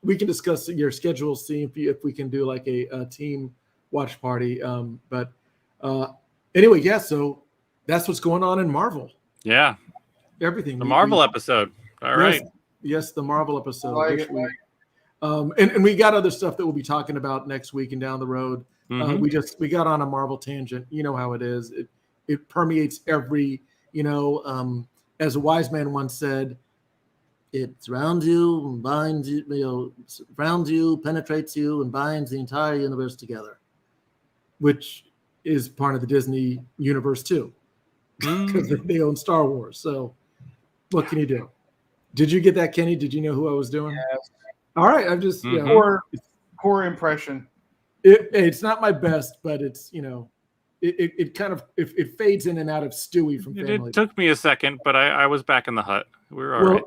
We can discuss your schedule, see if we can do like a team watch party. But anyway, so that's what's going on in Marvel. Yeah. Everything. The Marvel episode. All right. Yes, the Marvel episode. And we got other stuff that we'll be talking about next week and down the road. We got on a Marvel tangent. You know how it is. it permeates every, as a wise man once said, it surrounds you and binds you, surrounds you, penetrates you, and binds the entire universe together, which is part of the Disney universe too, because they own Star Wars. So what can you do? Did you get that, Kenny? Did you know who I was doing? Yes. All right. I'm just, Core impression. It's not my best, but it's, it kind of, it fades in and out of Stewie from Family. It took me a second, but I was back in the hut. We were all right.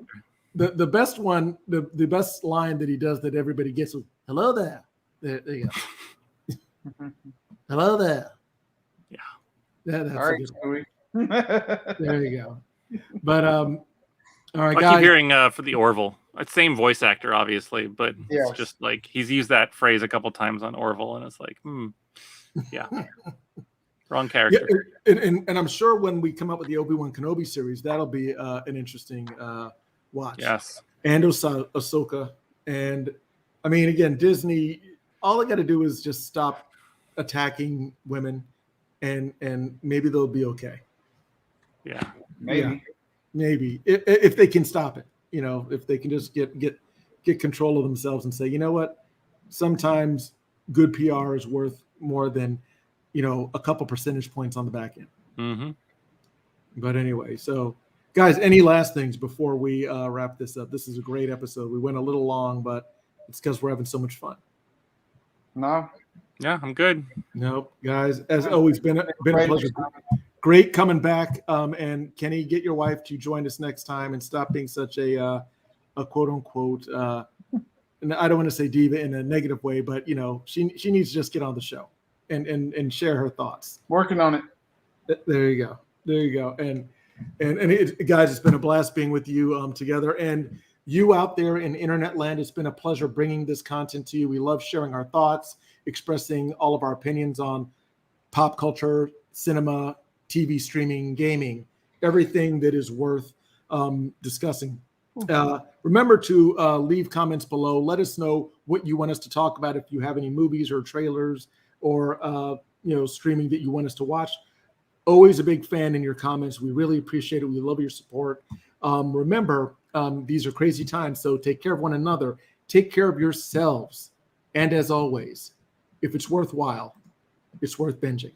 The best one, the best line that he does that everybody gets is, hello there. There you go. Hello there. Yeah. That's all right, a good one. There you go. But all right, I guys. keep hearing for the Orville. Same voice actor, obviously, but Yes. it's just like he's used that phrase a couple times on Orville, and it's like, yeah, wrong character. Yeah, and I'm sure when we come up with the Obi-Wan Kenobi series, that'll be an interesting watch. Yes. And Ahsoka. And I mean, again, Disney, all they got to do is just stop attacking women, and maybe they'll be okay. Yeah. Maybe if they can stop it, if they can just get control of themselves and say, you know what, sometimes good PR is worth more than a couple percentage points on the back end. Mm-hmm. But anyway, so guys, any last things before we wrap this up? This is a great episode. We went a little long, but it's because we're having so much fun. No. Yeah, I'm good. Nope, guys, as always, been a pleasure. Great coming back. And Kenny, get your wife to join us next time and stop being such a quote unquote, and I don't want to say diva in a negative way, but she needs to just get on the show and share her thoughts. Working on it. There you go. And guys, it's been a blast being with you together, and you out there in internet land. It's been a pleasure bringing this content to you. We love sharing our thoughts, expressing all of our opinions on pop culture, cinema, TV streaming, gaming, everything that is worth discussing. Remember to leave comments below. Let us know what you want us to talk about. If you have any movies or trailers or streaming that you want us to watch. Always a big fan in your comments. We really appreciate it. We love your support. Remember, these are crazy times, so take care of one another. Take care of yourselves. And as always, if it's worthwhile, it's worth binging.